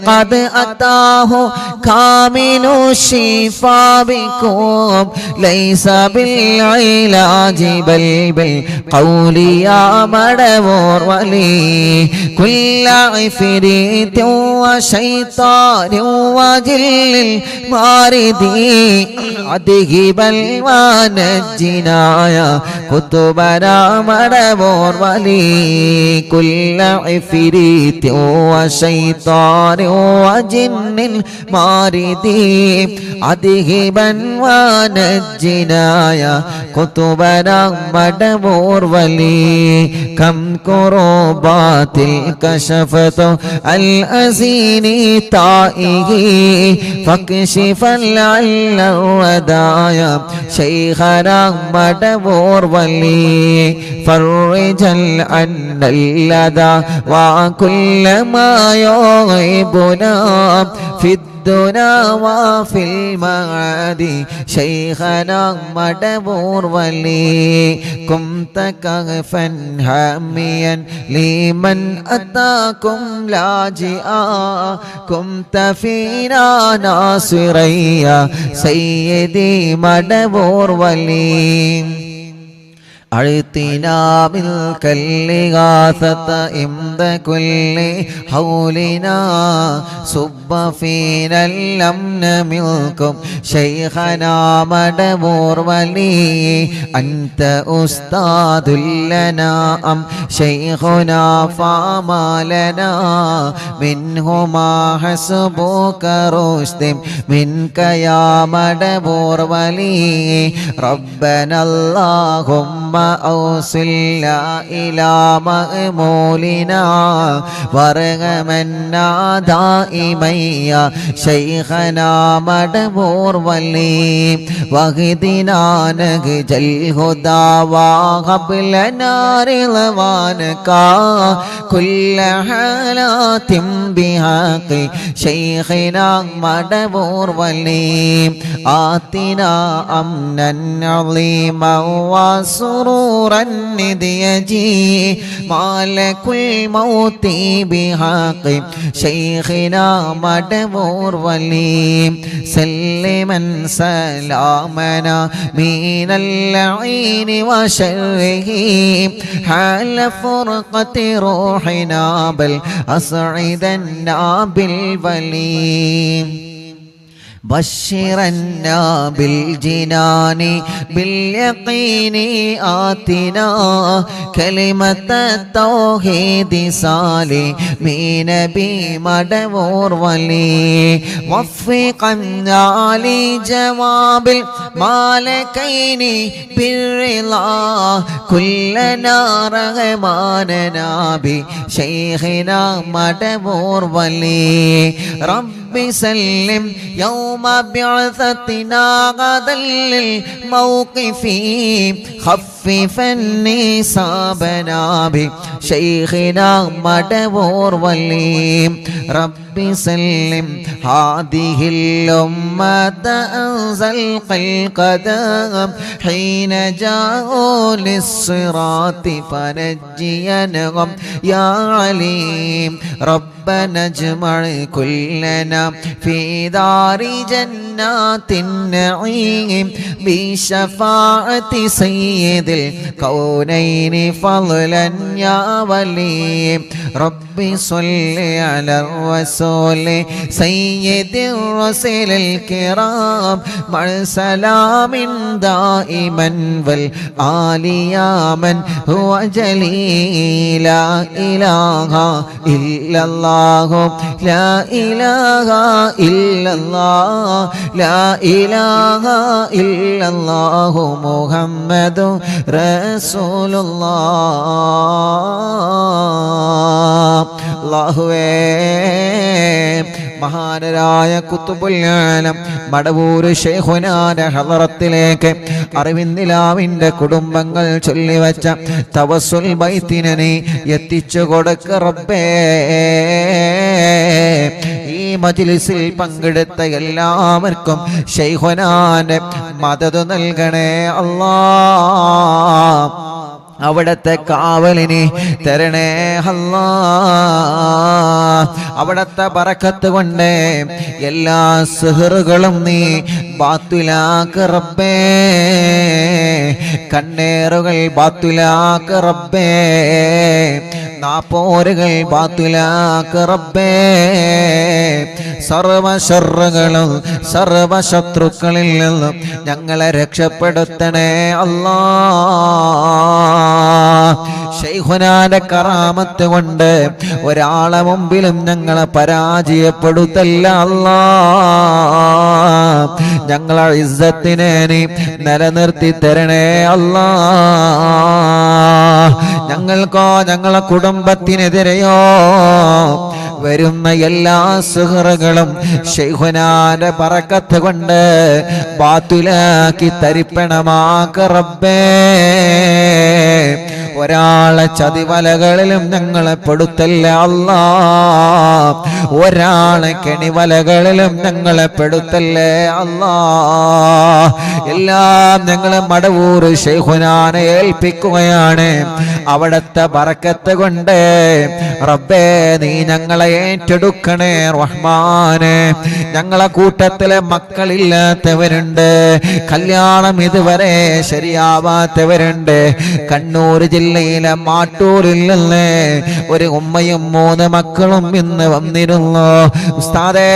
قد أتاه كامل الشفاء بكم ليس بالعلاج بل بالقول يا مدبور ولي كل عفريت وشيطان وجل الماردي أذهب ونجنا يا كتبنا مدبور ولي كل عفريت وشيطان وجن ماردي أذهبا ونجنا يا كتبنا مدبور ولي كم كربات كشفت الأزين طائه فاكشف لعل الودايا شيخنا مدبور ولي فرج عنا اللدى وكل ما غيبنا في الدنا وفي المعاد شيخنا مدبور ولي كنت كغفا حاميا لمن أتاكم لاجئا كنت فينا ناصريا سيدي مدبور ولي أعطنا ملك الإغاثة عند كل حولنا صب فينا الأمن منكم شيخنا مدبور ولي أنت أستاذ لنا أم شيخنا فما لنا منهما حسبك رشد منك يا مدبور ولي ربنا اللهم أوصلنا إلى مأمولنا وارغمنا دائما يا شيخنا مدبور ولي واهدنا نهج الهدى وهب لنا رضوانك كل حالات بحق شيخنا مدبور ولي آتنا أمنا عظيما وسرورا نديجي مالك الموت بحق شيخنا مدبور ولي سلما سلامنا من اللعين وشره حال فرقة روحنا بل أسعدنا بالولي بشرنا بالجنان باليقين آتنا كلمة التوحيد سالمين بمدبور ولي وفقنا لجواب المالكين بالرضا كلنا رغماننا بشيخنا مدبور ولي رب سلم يوم بعثتنا غدا للموقف خففا نصابنا بشيخنا مدبور ولي رب سلم هذه الأمة أنزل القدم حين جاءوا للصراط فنجينهم يا عليم ربنا اجمع كلنا في دار جنات النعيم بشفاعة سيد الكونين فضلا يا ولي رب صل على الرسول سيد الرسل الكرام مع سلام دائما والآل يا من هو جليل لا إله إلا الله لا إله إلا الله لا إله إلا الله محمد رسول الله അല്ലാഹുവേ മഹാനരായ ഖുതുബുൽ ആലം മടവൂർ ശൈഖുനാന്റെ ഹളറത്തിലേക്ക് അറിവിന്ദിലാവിന്റെ കുടുംബങ്ങൾ ചൊല്ലിവച്ച തവസ്സുൽ ബൈത്തിനെ നീ എത്തിച്ചു കൊടുക്ക റബ്ബേ ഈ മജ്ലിസിൽ പങ്കെടുത്ത എല്ലാവർക്കും ശൈഖുനാന്റെ മദദ് നൽകണേ അല്ലാഹ് അവിടത്തെ കാവലിനെ തരണേ അല്ലാ അവിടത്തെ ബറക്കത്ത് കൊണ്ട് എല്ലാ സിഹറുകളും നീ ബാത്തിലാക്ക് റബ്ബേ കണ്ണേറുകൾ ബാത്തിലാക്ക് റബ്ബേ നാപ്പോരുകൾ ബാത്തിലാക്ക് റബ്ബേ സർവ ശർറുകളും സർവ ശത്രുക്കളിൽ നിന്നും ഞങ്ങളെ രക്ഷപ്പെടുത്തണേ അല്ലാ ശൈഖുനാന്റെ കറാമത്ത് കൊണ്ട് ഒരാളെ മുമ്പിലും ഞങ്ങളെ പരാജയപ്പെടുത്തല്ല അല്ലാ ഞങ്ങളെ ഇസ്സത്തിനെ നീ നിലനിർത്തി തരണേ അല്ലാ ഞങ്ങൾക്കോ ഞങ്ങളെ കുടുംബത്തിനെതിരെയോ വരുന്ന എല്ലാ സുഹൃകളും ശൈഖുനാന്റെ ബറക്കത്ത് കൊണ്ട് ബാത്തിലാക്കി തരിപ്പണമാക്ക റബ്ബേ. ഒരാളെ ചതിവലകളിലും ഞങ്ങളെ പെടുത്തല്ലേ അല്ലാ, ഒരാളെ കെണിവലകളിലും ഞങ്ങളെ പെടുത്തല്ലേ അല്ലാ. എല്ലാം ഞങ്ങളെ മടവൂർ ശൈഖുനാനെ ഏൽപ്പിക്കുകയാണ്. അവിടത്തെ ബറക്കത്ത് കൊണ്ട് റബ്ബേ നീ ഞങ്ങളെ ഏറ്റെടുക്കണേ റഹ്മാനെ. ഞങ്ങളെ കൂട്ടത്തിലെ മക്കളില്ലാത്തവരുണ്ട്, കല്യാണം ഇതുവരെ ശരിയാവാത്തവരുണ്ട്. കണ്ണൂർ ജില്ലയിലെ മാട്ടൂരിൽ നിന്ന് ഒരു ഉമ്മയും 3 മക്കളും ഇന്ന് വന്നിരുന്നു. ഉസ്താദേ,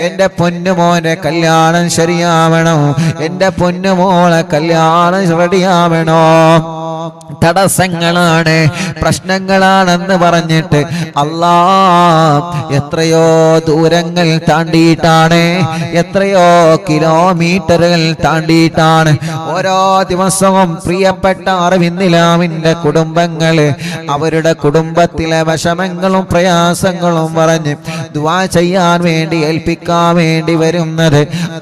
എന്റെ പൊന്നുമോനെ കല്യാണം ശരിയാവണം, എന്റെ പൊന്നുമോളെ കല്യാണം റെഡിയാവണോ. തടസ്സങ്ങളാണ്, പ്രശ്നങ്ങളാണെന്ന് പറഞ്ഞിട്ട് അല്ലാ എത്രയോ ദൂരങ്ങൾ താണ്ടിയിട്ടാണ്, എത്രയോ കിലോമീറ്ററുകൾ താണ്ടിയിട്ടാണ് ഓരോ ദിവസവും പ്രിയപ്പെട്ട അറിവിന്നിലാവിന്റെ കുടുംബങ്ങള് അവരുടെ കുടുംബത്തിലെ വിഷമങ്ങളും പ്രയാസങ്ങളും പറഞ്ഞ് ദുആ ചെയ്യാൻ വേണ്ടി ഏൽപ്പിക്കാൻ വേണ്ടി വരുന്നത്.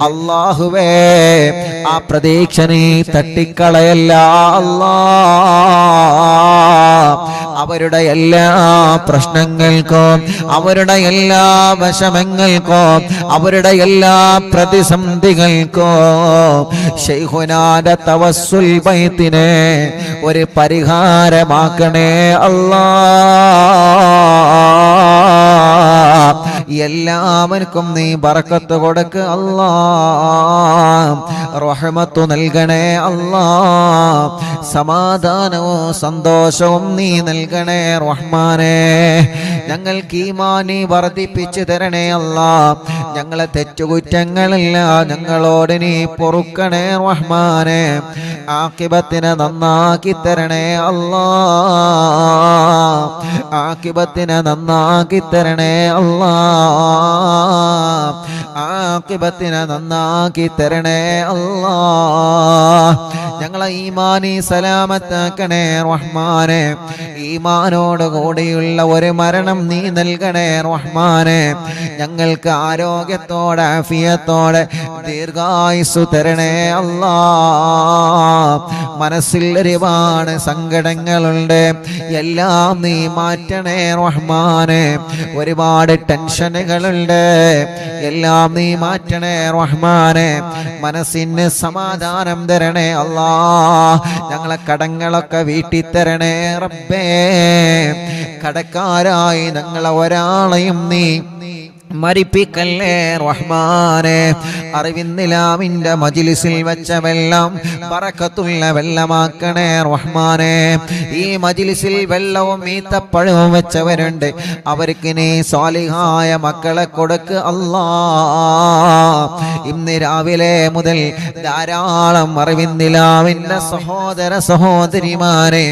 അല്ലാഹുവേ, ആ പ്രതീക്ഷ നീ തട്ടിക്കളയല്ല അല്ലാ. അവരുടെ എല്ലാ പ്രശ്നങ്ങൾക്കും അവരുടെ എല്ലാ വിഷമങ്ങൾക്കും അവരുടെ എല്ലാ പ്രതിസന്ധികൾക്കും ശൈഖുനാന്റെ തവസ്സുൽ ബൈത്തിനെ ഒരു പരിഹാരമാക്കണേ അല്ലാ. എല്ലാവർക്കും നീ ബറക്കത്ത് കൊടുക്ക് അല്ലാ, റഹ്മത്ത് നൽകണേ അല്ലാ, സമാധാനവും സന്തോഷവും നീ നൽകണേ റഹ്മാനേ. ഞങ്ങൾക്ക് ഈമാൻ വർദ്ധിപ്പിച്ചു തരണേ അല്ലാ. ഞങ്ങളെ തെറ്റുകുറ്റങ്ങളെല്ലാം ഞങ്ങളോട് നീ പൊറുക്കണേ റഹ്മാനേ. ആഖിബത്തിനെ നന്നാക്കി തരണേ അല്ലാ, ആഖിബത്തിനെ നന്നാക്കി തരണേ അല്ലാ, ആഖിബത്തിനെ നന്നാക്കി തരണേ അല്ലാ. ഞങ്ങളെ ഈമാനി സലാമത്താക്കണേ റഹ്മാനേ. ഈമാനോട് കൂടിയുള്ള ഒരു മരണം നീ നൽകണേ റഹ്മാനേ. ഞങ്ങൾക്ക് ആരോഗ്യത്തോടെ ആഫിയത്തോടെ ദീർഘായുസ്സു തരണേ അല്ലാ. മനസ്സിൽ ഒരുപാട് സങ്കടങ്ങളുണ്ട്, എല്ലാം നീ മാറ്റണേ റഹ്മാനേ. ഒരുപാട് ടെൻഷനുകളുണ്ട്, എല്ലാം നീ മാറ്റണേ റഹ്മാനേ. മനസ്സിന് സമാധാനം തരണേ അല്ലാ. ഞങ്ങളെ കടങ്ങളൊക്കെ വീട്ടി തരണേ റബ്ബേ. കടക്കാരായി ഞങ്ങളെ ഒരാളെയും നീ മരിപ്പിക്കല്ലേ റഹ്മാനെ. അറിവിന്നിലാവിന്റെ മജ്ലിസിൽ വെച്ച വെള്ളം ബറക്കത്തുള്ള വെള്ളമാക്കണേ റഹ്മാനെ. ഈ മജ്ലിസിൽ വെള്ളവും ഈത്തപ്പഴവും വെച്ചവരുണ്ട്, അവർക്ക് നീ സാലിഹായ മക്കളെ കൊടുക്ക് അല്ലാ. ഇന്ന് രാവിലെ മുതൽ ധാരാളം അറിവിന്നിലാവിന്റെ സഹോദര സഹോദരിമാരെ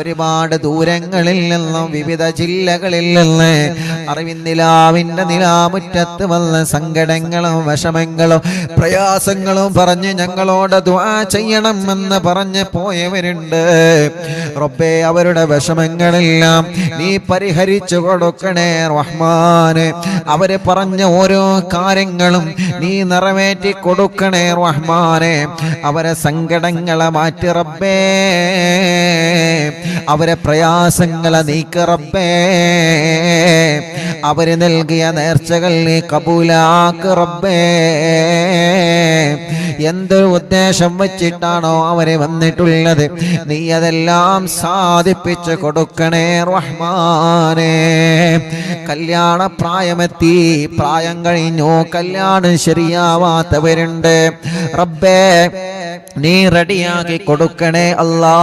ഒരുപാട് ദൂരങ്ങളിൽ നിന്നും വിവിധ ജില്ലകളിൽ നിന്ന് അറിവിന്നിലാവിന്റെ മുറ്റത്ത് വന്ന സങ്കടങ്ങളും വിഷമങ്ങളും പ്രയാസങ്ങളും പറഞ്ഞ് ഞങ്ങളോട് ദുആ ചെയ്യണമെന്ന് പറഞ്ഞ് പോയവരുണ്ട്. റബ്ബേ, അവരുടെ വിഷമങ്ങളെല്ലാം നീ പരിഹരിച്ചു കൊടുക്കണേ റഹ്മാനെ. അവര് പറഞ്ഞ ഓരോ കാര്യങ്ങളും നീ നിറവേറ്റി കൊടുക്കണേ റഹ്മാനെ. അവരെ സങ്കടങ്ങളെ മാറ്റി റബ്ബേ, അവരെ പ്രയാസങ്ങളെ നീക്ക് റബ്ബേ. അവര് നൽകിയ നേർച്ചകൾ നീ കബൂലാക്ക് റബ്ബേ. എന്തൊരു ഉദ്ദേശം വെച്ചിട്ടാണോ അവര് വന്നിട്ടുള്ളത്, നീ അതെല്ലാം സാധിപ്പിച്ചു കൊടുക്കണേ റഹ്മാനേ. കല്യാണ പ്രായമെത്തി, പ്രായം കഴിഞ്ഞു, കല്യാണം ശരിയാവാത്തവരുണ്ട്. റബ്ബേ, നീ റെഡിയാക്കി കൊടുക്കണേ അല്ലാ.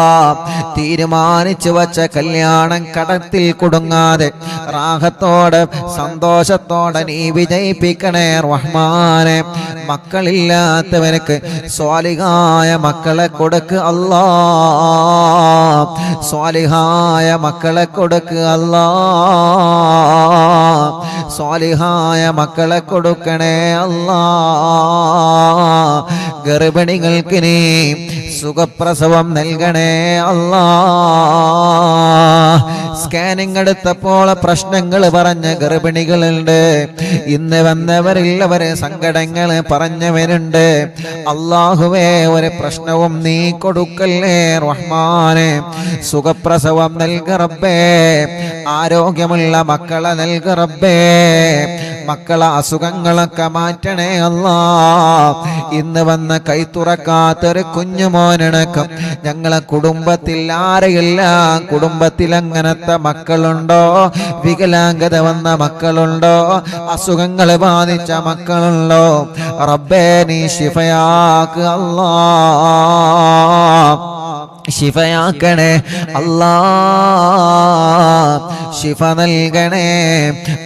തീരുമാനിച്ചു വച്ച കല്യാണം കടത്തിൽ കുടുങ്ങാതെ റാഹത്തോടെ സന്തോഷത്തോടെ നീ വിജയിപ്പിക്കണേ റഹ്മാനെ. മക്കളില്ലാത്തവർക്ക് സ്വാലിഹായ മക്കളെ കൊടുക്ക് അല്ലാ, സ്വാലിഹായ മക്കളെ കൊടുക്ക് അല്ലാ, സ്വാലിഹായ മക്കളെ കൊടുക്കണേ അല്ലാ. ഗർഭിണികൾക്ക് നീ സുഖപ്രസവം നൽകണേ അല്ലാ. സ്കാനിങ് എടുത്തപ്പോൾ പ്രശ്നങ്ങൾ പറഞ്ഞ ഗർഭിണികളുണ്ട്. ഇന്ന് വന്നവരുള്ളവരെ സങ്കടങ്ങൾ പറഞ്ഞവരുണ്ട്. അല്ലാഹുവേ, ഒരു പ്രശ്നവും നീ കൊടുക്കല്ലേ റഹ്മാനെ. സുഖപ്രസവം നൽക റബ്ബേ, ആരോഗ്യമുള്ള മക്കളെ നൽക റബ്ബേ, മക്കളെ അസുഖങ്ങളൊക്കെ മാറ്റണേ അല്ലാ. ഇന്ന് വന്ന് കൈ തുറക്കാത്തൊരു കുഞ്ഞുമോനടക്കം ഞങ്ങളെ കുടുംബത്തിൽ ആരെയെല്ലാം കുടുംബത്തിൽ അങ്ങനത്തെ മക്കളുണ്ടോ, വികലാംഗത വന്ന മക്കളുണ്ടോ, അസുഖങ്ങൾ ബാധിച്ച മക്കളുണ്ടോ, റബ്ബേ നീ ശിഫയാക്ക് അല്ലാ, ശിഫയാക്കണേ അല്ലാ, ശിഫ നൽകണേ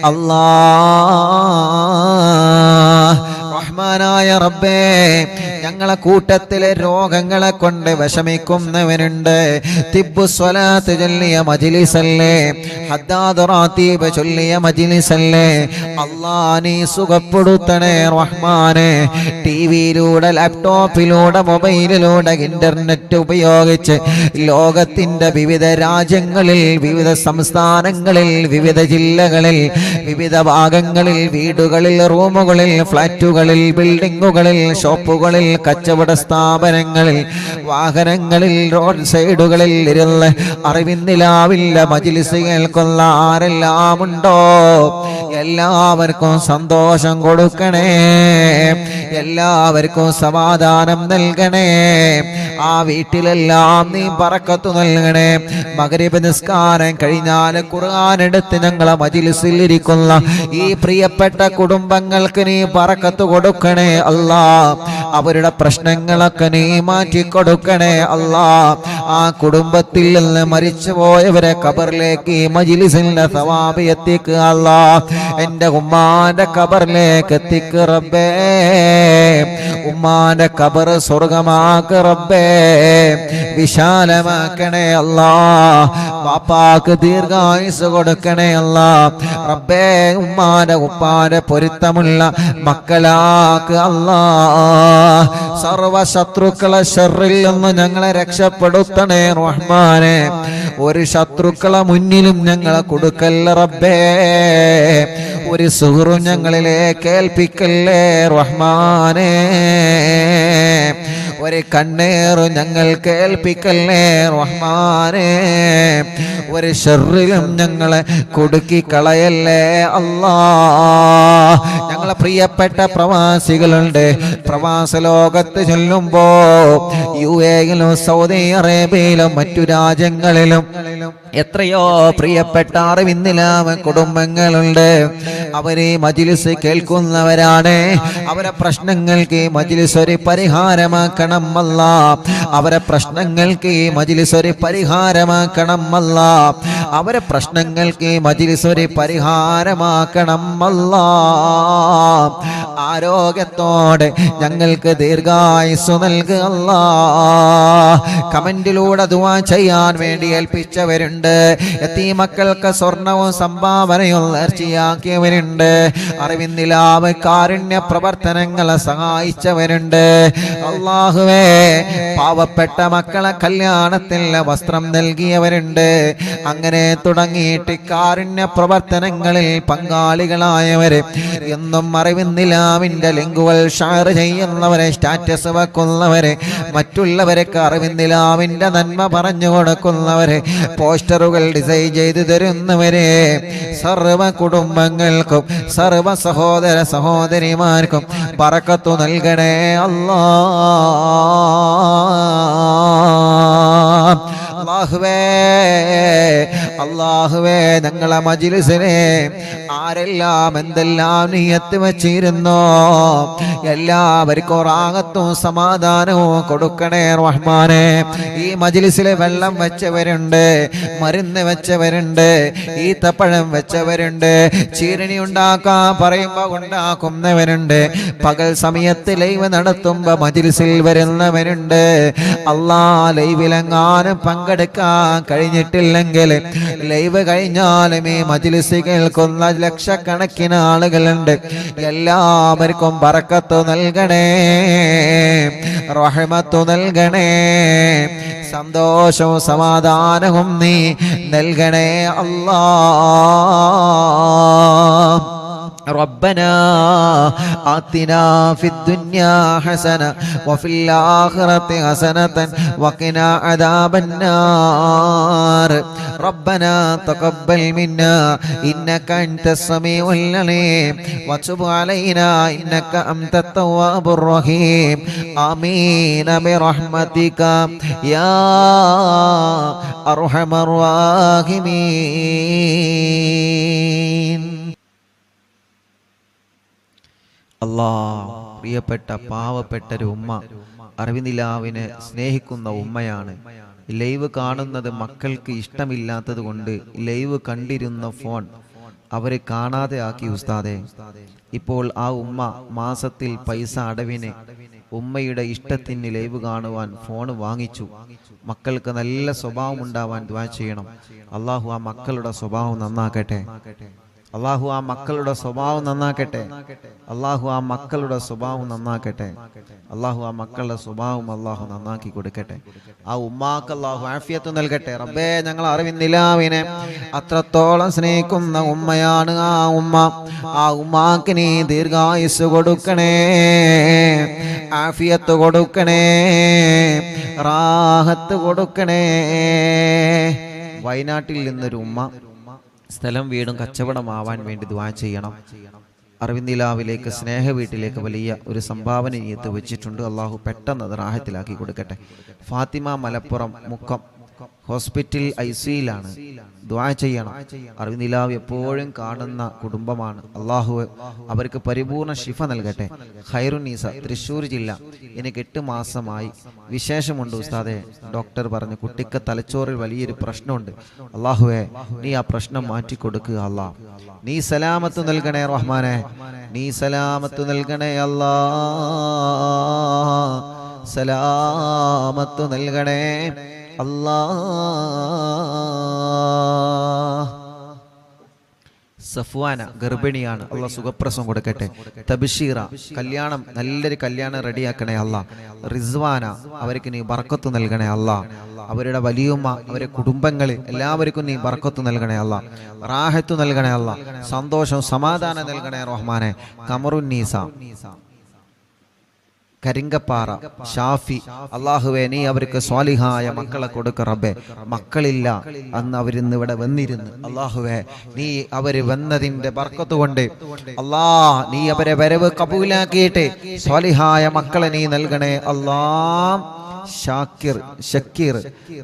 അല്ലാ. റഹ്മാനായ റബ്ബേ, ഞങ്ങളെ കൂട്ടത്തിലെ രോഗങ്ങളെ കൊണ്ട് വിഷമിക്കുന്നവനുണ്ട്. തിബ്ബു സ്വലാത്ത് ചൊല്ലിയ മജ്ലിസല്ലേ, ഹദ്ദാദ് റാത്തീബ് ചൊല്ലിയ മജ്ലിസല്ലേ, അല്ലാ നീ സുഖപ്പെടുത്തണേ റഹ്മാനെ. ടിവിയിലൂടെ, ലാപ്ടോപ്പിലൂടെ, മൊബൈലിലൂടെ, ഇന്റർനെറ്റ് ഉപയോഗിച്ച് ലോകത്തിന്റെ വിവിധ രാജ്യങ്ങളിൽ, വിവിധ സംസ്ഥാനങ്ങളിൽ, വിവിധ ജില്ലകളിൽ, വിവിധ ഭാഗങ്ങളിൽ, വീടുകളിൽ, റൂമുകളിൽ, ഫ്ലാറ്റുകളിൽ, ബിൽഡിങ്ങുകളിൽ, ഷോപ്പുകളിൽ, കച്ചവട സ്ഥാപനങ്ങളിൽ, വാഹനങ്ങളിൽ, റോഡ് സൈഡുകളിൽ ഇരുന്ന് അറിവിന്നിലാവില്ല മജ്ലിസ് കേൾക്കുന്ന ആരെല്ലാം ഉണ്ടോ എല്ലാവർക്കും സന്തോഷം കൊടുക്കണേ, എല്ലാവർക്കും സമാധാനം നൽകണേ. ആ വീട്ടിലെല്ലാം നീ ബറക്കത്ത് നൽകണേ. മഗ്രിബ് നിസ്കാരം കഴിഞ്ഞാൽ ഖുർആൻ എടുത്ത് ഞങ്ങളെ മജ്ലിസിൽ ഇരിക്കുന്ന ഈ പ്രിയപ്പെട്ട കുടുംബങ്ങൾക്ക് നീ ബറക്കത്ത് കൊടുക്കണേ അല്ലാ. അവരുടെ പ്രശ്നങ്ങളൊക്കെ നീ മാറ്റി കൊടുക്കണേ അല്ലാ. ആ കുടുംബത്തിൽ നിന്ന് മരിച്ചുപോയവരെ ഖബറിലേക്ക് ഈ മജ്ലിസിന്റെ സവാബ് എത്തിക്കുക അല്ലാ. എൻ്റെ ഉമ്മാന്റെ ഖബറിലേക്ക് എത്തിക്കുക റബ്ബേ, ഉമ്മാന്റെ ഖബർ സ്വർഗമാക്ക് റബ്ബേ, വിശാലമാക്കണേ അല്ലാ. പാപ്പാക്ക് ദീർഘായുസ് കൊടുക്കണേ അല്ലാ റബ്ബേ. ഉമ്മാന്റെ ഉപ്പാന്റെ പൊരുത്തമുള്ള മക്കളാക്ക് അല്ലാ. സർവ ശത്രുക്കളെ ശർറിൽ നിന്ന് ഞങ്ങളെ രക്ഷപ്പെടുത്തണേ റഹ്മാനെ. ഒരു ശത്രുക്കളെ മുന്നിലും ഞങ്ങളെ കൊടുക്കല്ല റബ്ബേ. ഒരു സുഹൃത്തും ഞങ്ങളിലേക്ക് ഏൽപ്പിക്കല്ലേ റഹ്മാനെ. ഒരു കണ്ണേറും ഞങ്ങൾ കേൾപ്പിക്കല്ലേ റഹ്മാനെ. ഒരു ശർറിലും ഞങ്ങളെ കുടുക്കി കളയല്ലേ അല്ലാ. ഞങ്ങളെ പ്രിയപ്പെട്ട പ്രവാസികളുണ്ട്. പ്രവാസ ലോകത്ത് ചൊല്ലുമ്പോ UAE-യിലും സൗദി അറേബ്യയിലും മറ്റു രാജ്യങ്ങളിലും എത്രയോ പ്രിയപ്പെട്ട അറിവിന്നിലാമ കുടുംബങ്ങളുണ്ട്. അവരെ മജ്ലിസ് കേൾക്കുന്നവരാണ്. അവരെ പ്രശ്നങ്ങൾക്ക് ഈ മജ്ലിസ് ഒരു പരിഹാരമാക്കണം അല്ലാ. അവരെ പ്രശ്നങ്ങൾക്ക് ഈ മജ്ലിസ് ഒരു പരിഹാരമാക്കണം അല്ലാ. അവരെ പ്രശ്നങ്ങൾക്ക് ഈ മജ്ലിസ് ഒരു പരിഹാരമാക്കണം അല്ലാ. ആരോഗ്യത്തോടെ ഞങ്ങൾക്ക് ദീർഘായുസ്സു നൽകുക അല്ലാ. കമന്റിലൂടെ ദുആ ചെയ്യാൻ വേണ്ടി ഏൽപ്പിച്ചവരുണ്ട്. യതീമക്കൾക്ക് സ്വർണവും സംഭാവനയും നേർച്ചയാക്കിയവരുണ്ട്. അറിവിന്നിലാവ് കാരുണ്യ പ്രവർത്തനങ്ങളെ സഹായിച്ചവരുണ്ട്. അല്ലാഹുവേ, പാവപ്പെട്ട മക്കളെ കല്യാണത്തിന് വസ്ത്രം നൽകിയവരുണ്ട്. അങ്ങനെ തുടങ്ങിയിട്ട് കാരുണ്യ പ്രവർത്തനങ്ങളിൽ പങ്കാളികളായവരെ എന്നും അറിവിന്നിലാവിന്റെ ലിങ്കുകൾ ഷെയർ ചെയ്യുന്നവരെ, സ്റ്റാറ്റസ് വെക്കുന്നവരെ, മറ്റുള്ളവർക്ക് അറിവിന്നിലാവിന്റെ നന്മ പറഞ്ഞു കൊടുക്കുന്നവരെ, പോസ്റ്ററുകൾ ഡിസൈൻ ചെയ്തു തരുന്നവരെ, സർവ കുടുംബങ്ങൾക്കും സർവ സഹോദര സഹോദരിമാർക്കും ബറക്കത്ത് നൽകണേ അല്ലാ. അല്ലാഹുവേ, അല്ലാഹുവേ, ഞങ്ങളെ മജ്ലിസിനെ ആരെല്ലാം എന്തെല്ലാം നിയത്ത് വെച്ചിരുന്നോ എല്ലാവർക്കും റാഹത്തും സമാധാനവും കൊടുക്കണേ റഹ്മാനെ. ഈ മജ്ലിസിൽ വെള്ളം വെച്ചവരുണ്ട്, മരുന്ന് വെച്ചവരുണ്ട്, ഈത്തപ്പഴം വെച്ചവരുണ്ട്, ചീരണി ഉണ്ടാക്കാൻ പറയുമ്പോ ഉണ്ടാക്കുന്നവരുണ്ട്, പകൽ സമയത്ത് ലൈവ് നടത്തുമ്പോ മജ്ലിസിൽ വരുന്നവരുണ്ട്. അല്ലാ, ലൈവിലെങ്ങാനും പങ്കെടുക്കാൻ കഴിഞ്ഞിട്ടില്ലെങ്കിൽ ലൈവ് കഴിഞ്ഞാലും ഈ മജ്‌ലിസ് കേൾക്കുന്ന ലക്ഷക്കണക്കിന് ആളുകളുണ്ട്. എല്ലാവർക്കും ബറക്കത്ത് നൽകണേ, റഹ്മത്ത് നൽകണേ, സന്തോഷവും സമാധാനവും നീ നൽകണേ അല്ലാഹ്. ربنا آتنا في الدنيا حسنة وفي الآخرة حسنة وقنا عذاب النار. ربنا تقبل منا إنك أنت السميع العليم وتب علينا إنك أنت التواب الرحيم. آمين برحمتك يا أرحم الراحمين. അല്ലാഹ്, പ്രിയപ്പെട്ട പാവപ്പെട്ടൊരു ഉമ്മ, അറിവിനിലാവിനെ സ്നേഹിക്കുന്ന ഉമ്മയാണ്. ലൈവ് കാണുന്നത് മക്കൾക്ക് ഇഷ്ടമില്ലാത്തത് കൊണ്ട് ലൈവ് കണ്ടിരുന്ന ഫോൺ അവരെ കാണാതെ ആക്കി ഉസ്താദെ. ഇപ്പോൾ ആ ഉമ്മ മാസത്തിൽ പൈസ അടവിന് ഉമ്മയുടെ ഇഷ്ടത്തിന് ലൈവ് കാണുവാൻ ഫോൺ വാങ്ങിച്ചു. മക്കൾക്ക് നല്ല സ്വഭാവം ഉണ്ടാവാൻ ദുആ ചെയ്യണം. അല്ലാഹു ആ മക്കളുടെ സ്വഭാവം നന്നാക്കട്ടെ. അല്ലാഹു ആ മക്കളുടെ സ്വഭാവം നന്നാക്കട്ടെ. അല്ലാഹു ആ മക്കളുടെ സ്വഭാവം നന്നാക്കട്ടെ. അല്ലാഹു ആ മക്കളുടെ സ്വഭാവം അല്ലാഹു നന്നാക്കി കൊടുക്കട്ടെ. ആ ഉമ്മാക്ക് അല്ലാഹു ആഫിയത്ത് നൽകട്ടെ. റബ്ബേ, ഞങ്ങൾ അറിവിന്നിലാവിനെ അത്രത്തോളം സ്നേഹിക്കുന്ന ഉമ്മയാണ് ആ ഉമ്മ. ആ ഉമ്മാക്ക് നീ ദീർഘായുസ് കൊടുക്കണേ, ആഫിയത്ത് കൊടുക്കണേ, റാഹത്ത് കൊടുക്കണേ. വയനാട്ടിൽ നിന്നൊരു ഉമ്മ സ്ഥലം വീടും കച്ചവടമാവാൻ വേണ്ടി ദുആ ചെയ്യണം. അറിവിന്ദിലാവിലേക്ക് സ്നേഹ വീട്ടിലേക്ക് വലിയ ഒരു സംഭാവന നിയത്ത് വെച്ചിട്ടുണ്ട്. അള്ളാഹു പെട്ടെന്ന് അത് റാഹത്തിലാക്കി കൊടുക്കട്ടെ. ഫാത്തിമ മലപ്പുറം മുക്കം ഹോസ്പിറ്റൽ ICUയിലാണ്. ദുആ ചെയ്യണം. അറിവിന്ദിലാവ് എപ്പോഴും കാണുന്ന കുടുംബമാണ്. അള്ളാഹു അവർക്ക് പരിപൂർണ ശിഫ നൽകട്ടെ. ഖൈറുന്നീസ തൃശ്ശൂർ ജില്ല. എനിക്ക് 8 മാസമായി. വിശേഷമുണ്ട് ഉസ്താദെ. ഡോക്ടർ പറഞ്ഞു കുട്ടിക്ക് തലച്ചോറിൽ വലിയൊരു പ്രശ്നമുണ്ട്. അള്ളാഹുവേ, നീ ആ പ്രശ്നം മാറ്റി കൊടുക്കുക അല്ലാ. നീ സലാമത്ത് നൽകണേ റഹ്മാനെ, നീ സലാമത്ത് നൽകണേ അല്ലാ, സലാമത്ത് നൽകണേ അല്ലാഹ്. സഫ്വാന ഗർഭിണിയാണ്. അള്ളാഹ് സുഖപ്രസവം കൊടുക്കട്ടെ. തബ്ഷീറ കല്യാണം, നല്ലൊരു കല്യാണം റെഡിയാക്കണേ അല്ലാഹ്. റിസ്വാന അവർക്ക് നീ ബർക്കത്ത് നൽകണേ അല്ലാഹ്. അവരുടെ വലിയുമ്മ, അവരുടെ കുടുംബങ്ങളിൽ എല്ലാവർക്കും നീ ബർക്കത്ത് നൽകണേ അല്ലാഹ്. റാഹത്ത് നൽകണേ അല്ലാഹ്. സന്തോഷം സമാധാനം നൽകണേ റഹ്മാനെ. കമറുന്നീസ കരിങ്കപ്പാറ ഷാഫി, അള്ളാഹുവേ നീ അവർക്ക് സ്വാലിഹായ മക്കളെ കൊടുക്ക റബ്ബേ. മക്കളില്ല അന്ന് അവരിന്ന് ഇവിടെ വന്നിരുന്നു. അള്ളാഹുവേ, നീ അവര് വന്നതിന്റെ ബർക്കത്ത് കൊണ്ട് അല്ലാ, നീ അവരെ വരവ് കബൂലാക്കിയിട്ട് സ്വാലിഹായ മക്കളെ നീ നൽകണേ അല്ലാ. ഷക്കീർ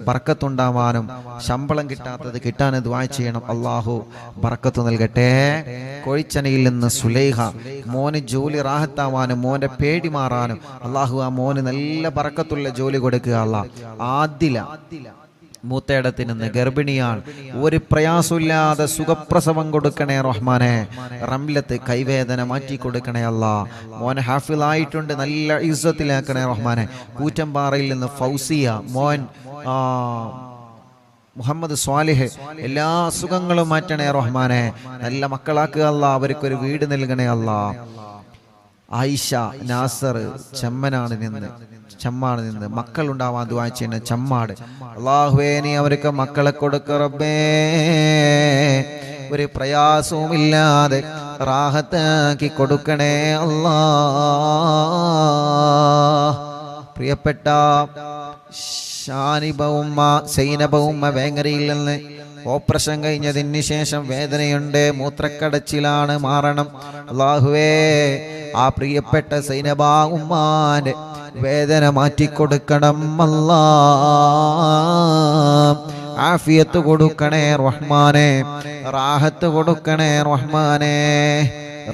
ബർക്കത്തുണ്ടാവാനും ശമ്പളം കിട്ടാത്തത് കിട്ടാൻ ദുആ ചെയ്യണം. അല്ലാഹു ബർക്കത്ത് നൽകട്ടെ. കോഴിച്ചനയിൽ നിന്ന് സുലൈഹ, മോന് ജോലി റാഹത്താവാനും മോന്റെ പേടി മാറാനും അല്ലാഹു ആ മോന് നല്ല ബർക്കത്തുള്ള ജോലി കൊടുക്കുക അല്ലാ. ആദില മൂത്തേടത്തിൽ നിന്ന് ഗർഭിണിയാണ്. ഒരു പ്രയാസമില്ലാതെ സുഖപ്രസവം കൊടുക്കണേ റഹ്മാനെ. റംലത്ത് കൈവേദന മാറ്റി കൊടുക്കണേ അല്ലാ. മോൻ ഹാഫിളായിട്ടുണ്ട്, നല്ല ഇസ്സത്തിലാക്കണേ റഹ്മാനെ. കൂറ്റമ്പാറയിൽ നിന്ന് ഫൗസിയ, മോൻ മുഹമ്മദ് സ്വാലിഹ്, എല്ലാ അസുഖങ്ങളും മാറ്റണേ റഹ്മാനെ. നല്ല മക്കളാക്കുക അല്ലാ. അവർക്കൊരു വീട് നൽകണേ അല്ലാ. ആയിഷ നാസർ ചെമ്മാട് നിന്ന് മക്കൾ ഉണ്ടാവാൻ ദുആ ചെയ്യുന്ന ചമ്മാട്. അല്ലാഹുവേ, നീ അവർക്ക് മക്കളെ കൊടുക്ക റബ്ബേ. ഒരു പ്രയാസവും ഇല്ലാതെ റാഹത്താക്കി കൊടുക്കണേ അല്ലാ. പ്രിയപ്പെട്ട ഷാനിബ ഉമ്മ, സൈനബ ഉമ്മ വേങ്ങരയിൽ നിന്ന് ഓപ്പറേഷൻ കഴിഞ്ഞതിന് ശേഷം വേദനയുണ്ട്, മൂത്രക്കടച്ചിലാണ്, മാറണം. അല്ലാഹുവേ, ആ പ്രിയപ്പെട്ട സൈനബ ഉമ്മാന്റെ വേദന മാറ്റിക്കൊടുക്കണം അല്ലാ. ആഫിയത്ത് കൊടുക്കണേ റഹ്മാനെ, റാഹത്ത് കൊടുക്കണേ റഹ്മാനെ.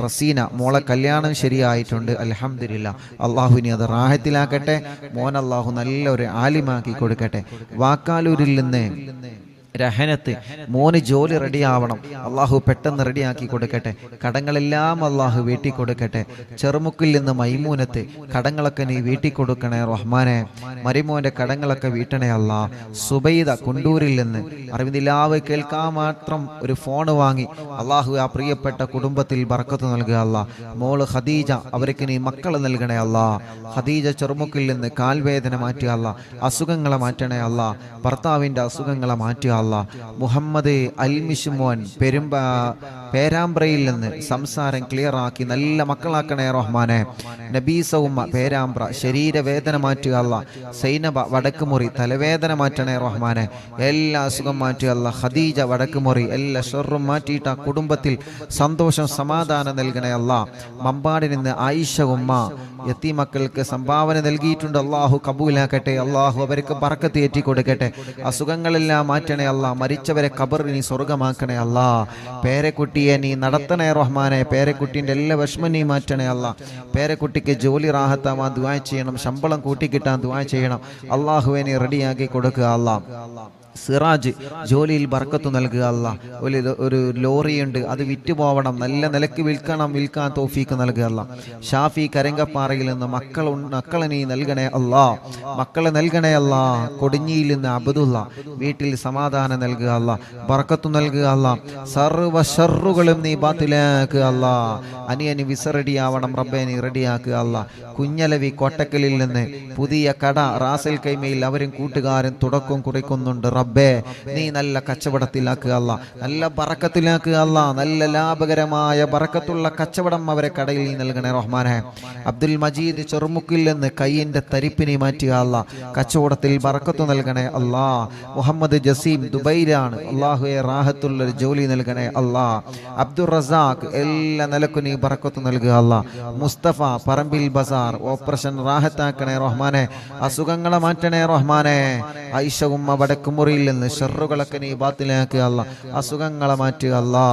റസീന മോളെ കല്യാണം ശരിയായിട്ടുണ്ട്, അൽഹംദുലില്ലാ. അള്ളാഹുവിനെ അത് റാഹത്തിലാക്കട്ടെ. മോൻ അള്ളാഹു നല്ലൊരു ആലിമാക്കി കൊടുക്കട്ടെ. വാക്കാലൂരിൽ നിന്ന് രഹനത്ത് മോന് ജോലി റെഡിയാവണം, അള്ളാഹു പെട്ടെന്ന് റെഡിയാക്കി കൊടുക്കട്ടെ. കടങ്ങളെല്ലാം അള്ളാഹു വീട്ടി കൊടുക്കട്ടെ. ചെറുമുക്കിൽ നിന്ന് മൈമൂനത്ത് കടങ്ങളൊക്കെ നീ വീട്ടി കൊടുക്കണേ റഹ്മാനെ. മരിമോന്റെ കടങ്ങളൊക്കെ വീട്ടണേ അല്ലാ. സുബൈദ കുണ്ടൂരിൽ നിന്ന് അറിവിന്ദിലാവ് കേൾക്കാൻ മാത്രം ഒരു ഫോൺ വാങ്ങി അള്ളാഹു ആ പ്രിയപ്പെട്ട കുടുംബത്തിൽ ബർക്കത്ത് നൽകുക അല്ലാ. മോള് ഖദീജ, അവർക്ക് നീ മക്കളെ നൽകണേ അല്ലാ. ഖദീജ ചെറുമുക്കിൽ നിന്ന് കാൽവേദന മാറ്റുക അല്ലാ. അസുഖങ്ങളെ മാറ്റണേ അല്ലാ. ഭർത്താവിൻ്റെ അസുഖങ്ങളെ മാറ്റുക അല്ലാ. മുഹമ്മദ് അൽമിഷുമോൻ പേരാമ്പ്രയിൽ നിന്ന് സംസാരം ക്ലിയറാക്കി നല്ല മക്കളാക്കണേ റഹ്മാനെ. നബീസ ഉമ്മ പേരാമ്പ്ര ശരീരവേദന മാറ്റുക അല്ലാ. സൈനബ വടക്കുമുറി തലവേദന മാറ്റണേ റഹ്മാനെ. എല്ലാ അസുഖം മാറ്റുക അല്ലാ. ഖദീജ വടക്കുമുറി എല്ലാ ഷർറും മാറ്റിയിട്ട് ആ കുടുംബത്തിൽ സന്തോഷം സമാധാനം നൽകണേ അല്ലാ. മമ്പാടിൽ നിന്ന് ആയിഷ ഉമ്മ യതീമക്കൾക്ക് സംഭാവന നൽകിയിട്ടുണ്ട്. അള്ളാഹു കബൂലാക്കട്ടെ. അള്ളാഹു അവർക്ക് ബർക്കത്ത് ഏറ്റി കൊടുക്കട്ടെ. അസുഖങ്ങളെല്ലാം മാറ്റണേ അല്ലാ. മരിച്ചവരെ ഖബറിൽ നീ സ്വർഗമാക്കണേ അല്ലാ. പേരക്കുട്ടിയെ നീ നടത്തണേ റഹ്മാനെ. പേരക്കുട്ടിൻ്റെ എല്ലാ വിഷമം നീ മാറ്റണേ അല്ലാ. പേരക്കുട്ടിക്ക് ജോലി റാഹത്താവാൻ ദുആ ചെയ്യണം. ശമ്പളം കൂട്ടിക്കിട്ടാൻ ദുആ ചെയ്യണം. അള്ളാഹുവെ നീ റെഡിയാക്കി കൊടുക്കുക അല്ലാ. സിറാജ് ജോലിയിൽ ബർക്കത്ത് നൽകുക അല്ലാ. ഒരു ലോറിയുണ്ട്, അത് വിറ്റുപോകണം, നല്ല നിലക്ക് വിൽക്കാൻ തൗഫീക്ക് നൽകുക അല്ലാ. ഷാഫി കരങ്കപ്പാറയിൽ നിന്ന് മക്കളെ നീ നൽകണേ അല്ലാ. മക്കളെ നൽകണേ അല്ലാ. കൊടിഞ്ഞിയിൽ നിന്ന് അബ്ദുള്ള വീട്ടിൽ സമാധാനം നൽകുക അല്ലാ. ബർക്കത്ത് നൽകുക അല്ലാ. സർവ്വ ഷർറുകളും നീ ബാത്തിലാക്കുക അല്ലാ. അനിയന് വിസ റെഡിയാവണം റബ്ബേ, നീ റെഡിയാക്കുക അല്ലാ. കുഞ്ഞലവി കോട്ടക്കലിൽ നിന്ന് പുതിയ കട റാസൽ കൈമയിൽ അവരും കൂട്ടുകാരും തുടക്കം കുറിക്കുന്നുണ്ട് റബ്ബേ. നീ നല്ല കച്ചവടത്തിലാക്കുക അല്ലാ. നല്ല ബറക്കത്തിലാക്കുക അല്ലാ. നല്ല ലാഭകരമായ ബറക്കത്തുള്ള കച്ചവടം അവരെ കടയിൽ നീ നൽകണേ റഹ്മാനെ. അബ്ദുൽ മജീദ് ചെറുമുക്കിൽ നിന്ന് കയ്യിന്റെ തരിപ്പിനെ മാറ്റുക അല്ലാ. കച്ചവടത്തിൽ ബറക്കത്ത് നൽകണേ അല്ലാ. മുഹമ്മദ് ജസീം ദുബൈയിലാണ്, അള്ളാഹുവെ റാഹത്തുള്ള ജോലി നൽകണേ അല്ലാ. അബ്ദുൾ റസാഖ് എല്ലാ നിലക്കും നീ ബറക്കത്ത് നൽകുക അല്ലാ. മുസ്തഫ പറമ്പിൽ ബസാർ ഓപ്പറേഷൻ റാഹത്താക്കണേ റഹ്മാനെ. അസുഖങ്ങളെ മാറ്റണേ റഹ്മാനെ. ആയിഷ ഉമ്മ വടക്കുമുറിയിൽ നിന്ന് ഷർറുകളൊക്കെ നീ ബാത്തിലാക്കുക അല്ലാ. അസുഖങ്ങളെ മാറ്റുക അല്ലാ.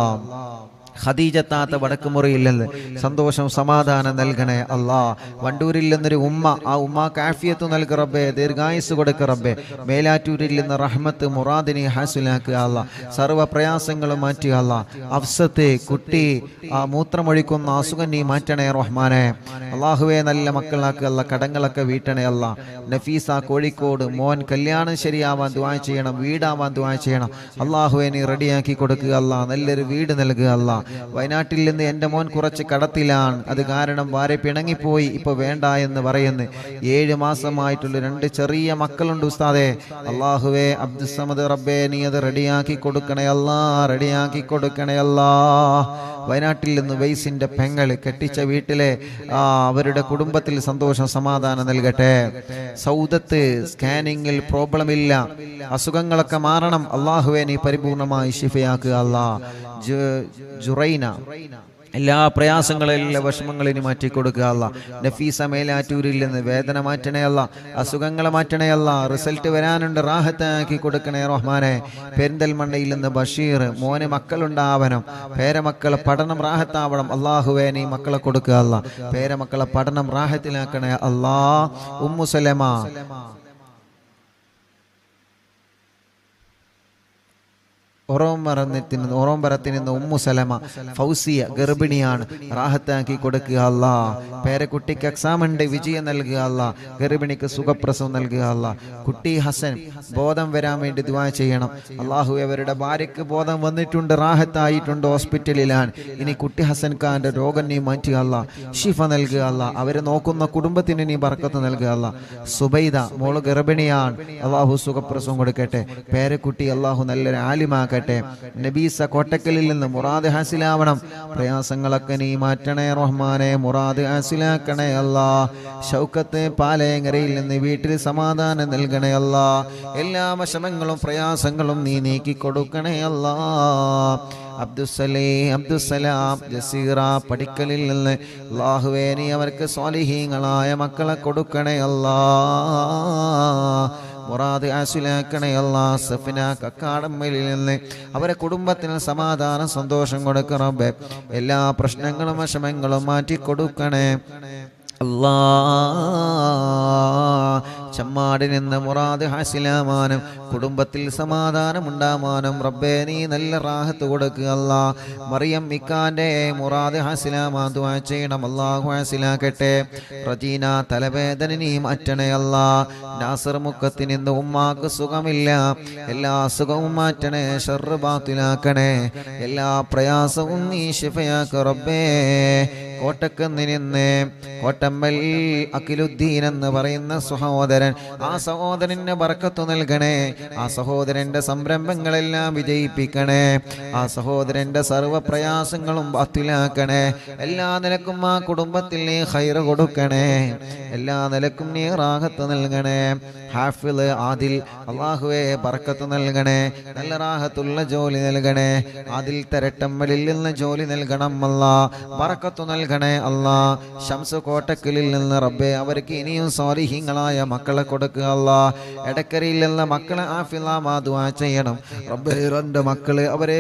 ഖദീജ താത്ത വടക്കുമുറിയിൽ നിന്ന് സന്തോഷം സമാധാനം നൽകണേ അല്ലാ. വണ്ടൂരിൽ നിന്നൊരു ഉമ്മ, ആ ഉമ്മാക്ക് ആഫിയത്ത് നൽകുക റബ്ബേ, ദീർഘായുസ് കൊടുക്കുക റബ്ബേ. മേലാറ്റൂരിൽ നിന്ന് റഹ്മത്ത് മുറാദിനെ ഹാസിലാക്കുക അല്ലാ. സർവ്വ പ്രയാസങ്ങളും മാറ്റുക അല്ലാ. അഫ്സത്ത് കുട്ടി ആ മൂത്രമൊഴിക്കുന്ന അസുഖം നീ മാറ്റണേ റഹ്മാനെ. അള്ളാഹുവെ നല്ല മക്കളാക്കുക അല്ലാ. കടങ്ങളൊക്കെ വീട്ടണേ അല്ലാ. നഫീസ കോഴിക്കോട് മോൻ കല്യാണം ശരിയാവാൻ ദുആ ചെയ്യണം, വീടാവാൻ ദുആ ചെയ്യണം. അള്ളാഹുവെ നീ റെഡിയാക്കി കൊടുക്കുക അല്ലാ. നല്ലൊരു വീട് നൽകുക അല്ലാ. വയനാട്ടിൽ നിന്ന് എൻ്റെ മോൻ കുറച്ച് കടത്തിലാണ്, അത് കാരണം ഭാര്യ പിണങ്ങിപ്പോയി, ഇപ്പൊ വേണ്ട എന്ന് പറയുന്നു. 7 മാസമായിട്ടുള്ള 2 ചെറിയ മക്കളുണ്ട് ഉസ്താദേ. അള്ളാഹുവേ അബ്ദുസ്സമദ് റബ്ബേ, നീ അത് റെഡിയാക്കി കൊടുക്കണേ അല്ലാ. റെഡിയാക്കി കൊടുക്കണേ അല്ലാ. വയനാട്ടിൽ നിന്ന് വൈസിന്റെ പെങ്ങള് കെട്ടിച്ച വീട്ടിലെ അവരുടെ കുടുംബത്തിൽ സന്തോഷം സമാധാനം നൽകട്ടെ. സൗദത്ത് സ്കാനിങ്ങിൽ പ്രോബ്ലം ഇല്ല, അസുഖങ്ങളൊക്കെ മാറണം. അള്ളാഹുവെ നീ പരിപൂർണമായി ശിഫയാക്കുക അല്ലാ. ജുറൈന എല്ലാ പ്രയാസങ്ങളും എല്ലാ വിഷമങ്ങളും മാറ്റി കൊടുക്കുക അല്ലാ. നഫീസ മേലാറ്റൂരിൽ നിന്ന് വേദന മാറ്റണേ അല്ലാ. അസുഖങ്ങളെ മാറ്റണേ അല്ലാ. റിസൾട്ട് വരാനുണ്ട്, റാഹത്താക്കി കൊടുക്കണേ റഹ്മാനെ. പെരിന്തൽമണ്ണയിൽ നിന്ന് ബഷീർ മോന് മക്കളുണ്ടാവണം, പേരമക്കളെ പഠനം റാഹത്താവണം. അള്ളാഹുവേ നീ മക്കളെ കൊടുക്കുക അല്ലാ. പേരമക്കളെ പഠനം റാഹത്തിലാക്കണേ അല്ലാ. ഉമ്മു സലമ ഓറോംബരത്തിൽ നിന്ന് ഉമ്മു സലമ ഫൗസിയ ഗർഭിണിയാണ്, റാഹത്താക്കി കൊടുക്കുക അല്ലാ. പേരക്കുട്ടിക്ക് എക്സാം ഉണ്ട്, വിജയം നൽകുക അല്ലാ. ഗർഭിണിക്ക് സുഖപ്രസവം നൽകുക അല്ലാ. കുട്ടി ഹസൻ ബോധം വരാൻ വേണ്ടി ദുആ ചെയ്യണം. അള്ളാഹു അവരുടെ ഭാര്യയ്ക്ക് ബോധം വന്നിട്ടുണ്ട്, റാഹത്തായിട്ടുണ്ട്, ഹോസ്പിറ്റലിലാണ്. ഇനി കുട്ടി ഹസൻ ഖാന്റെ രോഗം നീ മാറ്റുക അല്ലാ. ഷിഫ നൽകുക അല്ലാ. അവരെ നോക്കുന്ന കുടുംബത്തിന് നീ ബർക്കത്ത് നൽകുക അല്ലാ. സുബൈദ മോള് ഗർഭിണിയാണ്, അള്ളാഹു സുഖപ്രസവം കൊടുക്കട്ടെ. പേരക്കുട്ടി അള്ളാഹു നല്ലൊരു ആലിമാക്കട്ടെ. നബീസ കോട്ടക്കലിൽ നിന്ന് മുറാദ് ഹാസിലാവണം. പ്രയാസങ്ങളൊക്കെ നീ മാറ്റണേ റഹ്മാനെ. മുറാദ് ഹാസിലാക്കണേ അല്ലാ. ഷൗക്കത്ത് പാലയങ്ങരയിൽ നിന്ന് വീട്ടിൽ സമാധാനം നൽകണേ അല്ലാ. എല്ലാ വിഷമങ്ങളും പ്രയാസങ്ങളും നീ നീക്കി കൊടുക്കണേ അല്ലാ. അബ്ദുസലാം ജസീറ പടിക്കലിൽ നിന്ന് അല്ലാഹുവേ നീ അവർക്ക് സ്വാലിഹീങ്ങളായ മക്കളെ കൊടുക്കണേ അല്ലാ. മുറാദ് ആസിലാക്കണേ അല്ലാ. സഫിന കക്കാടമ്മലിൽ നിന്ന് അവരെ കുടുംബത്തിന് സമാധാനം സന്തോഷം കൊടുക്കണം. എല്ലാ പ്രശ്നങ്ങളും വിഷമങ്ങളും മാറ്റി കൊടുക്കണേ അല്ലാ. ചമ്മാടിൽ നിന്ന് മുറാദ് ഹാസിലാമാനും കുടുംബത്തിൽ സമാധാനം ഉണ്ടാവാനും റബ്ബേ നീ നല്ല റാഹത്ത് കൊടുക്കുക അല്ലാ. മറിയം ഇക്കാന്റെ മുറാദ് ഹാസിലാമാൻ ദുആ ചെയ്യണം, അല്ലാഹു ഹാസിലാക്കട്ടെ. റജീന തലവേദന നീ മാറ്റണേ അല്ലാ. നാസർ മുക്കത്തിന് ഇന്ന് ഉമ്മാക്ക് സുഖമില്ല, എല്ലാ സുഖവും മാറ്റണേ, ശർറ് ബാത്തിലാക്കണേ, എല്ലാ പ്രയാസവും നീ ശിഫയാക്ക് റബ്ബേ. കോട്ടക്കുന്നിന് കോട്ടമ്മൽ അഖിലുദ്ദീൻ എന്ന് പറയുന്ന സഹോദരൻ, ആ സഹോദരന് ബർക്കത്ത് നൽകണേ, ആ സഹോദരന്റെ സംരംഭങ്ങളെല്ലാം വിജയിപ്പിക്കണേ, ആ സഹോദരന്റെ സർവ്വ പ്രയാസങ്ങളും ബാത്തിലാക്കണേ. എല്ലാ നിലക്കും ആ കുടുംബത്തിൽ നീ ഖൈർ കൊടുക്കണേ, എല്ലാ നിലക്കും നീ റാഹത്ത് നൽകണേ. ഹാഫിള് ആദിൽ അല്ലാഹുവേ ബർക്കത്ത് നൽകണേ, നല്ല റാഹത്തുള്ള ജോലി നൽകണേ. ആദിൽ തരട്ടമ്മലിൽ നിന്ന് ജോലി നൽകണം അല്ലാ, ബർക്കത്ത് നൽകണേ അല്ലാ. ശംസ് കോട്ടക്കലിൽ നിന്ന് റബ്ബേ അവർക്ക് ഇനിയും സ്വാലിഹീങ്ങളായ മക്കളെ കൊടുക്കുക അല്ലാ. എടക്കരയിൽ നിന്ന് മക്കളെ ആഫിളാ ദുആ ചെയ്യണം റബ്ബേ. രണ്ട് മക്കള് അവരെ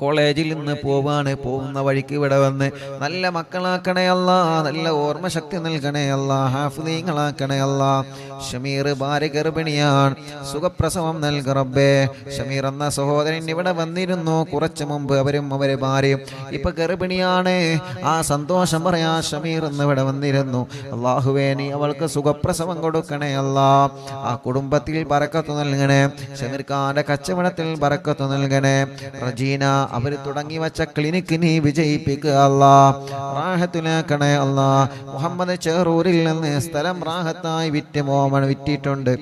കോളേജിൽ നിന്ന് പോകുന്ന വഴിക്ക് ഇവിടെ വന്ന് നല്ല മക്കളാക്കണേ അല്ലാ, നല്ല ഓർമ്മ ശക്തി നൽകണേ അല്ലാ, ഹാഫിളീങ്ങളാക്കണേ അല്ലാ. ഷമീർ ഭാര്യ ഗർഭിണിയാണ്, സുഖപ്രസവം നൽക റബ്ബേ. ഷമീർ എന്ന സഹോദരൻ ഇവിടെ വന്നിരുന്നു കുറച്ചു മുമ്പ്, അവരും അവരെ ഭാര്യയും ഇപ്പൊ ഗർഭിണിയാണ്. ആ സന്തോഷം പറയാ ഷമീർ എന്ന് ഇവിടെ വന്നിരുന്നു. അല്ലാഹുവേ നീ അവൾക്ക് സുഖപ്രസവം കൊടുക്കണേ അല്ലാ. ആ കുടുംബത്തിൽ ബറക്കത്ത് നൽകണേ, ഷമീർ ഖാന്റെ കച്ചവടത്തിൽ ബറക്കത്ത് നൽകണേ. റജീന അവർ തുടങ്ങി വെച്ച ക്ലിനിക്ക് നീ വിജയിപ്പിക്കുക അല്ലാ, റാഹത്തിലാക്കണേ അല്ലാ. മുഹമ്മദ് ചെറൂരിൽ നിന്ന് സ്ഥലം റാഹത്തായി വിറ്റിട്ടുണ്ട്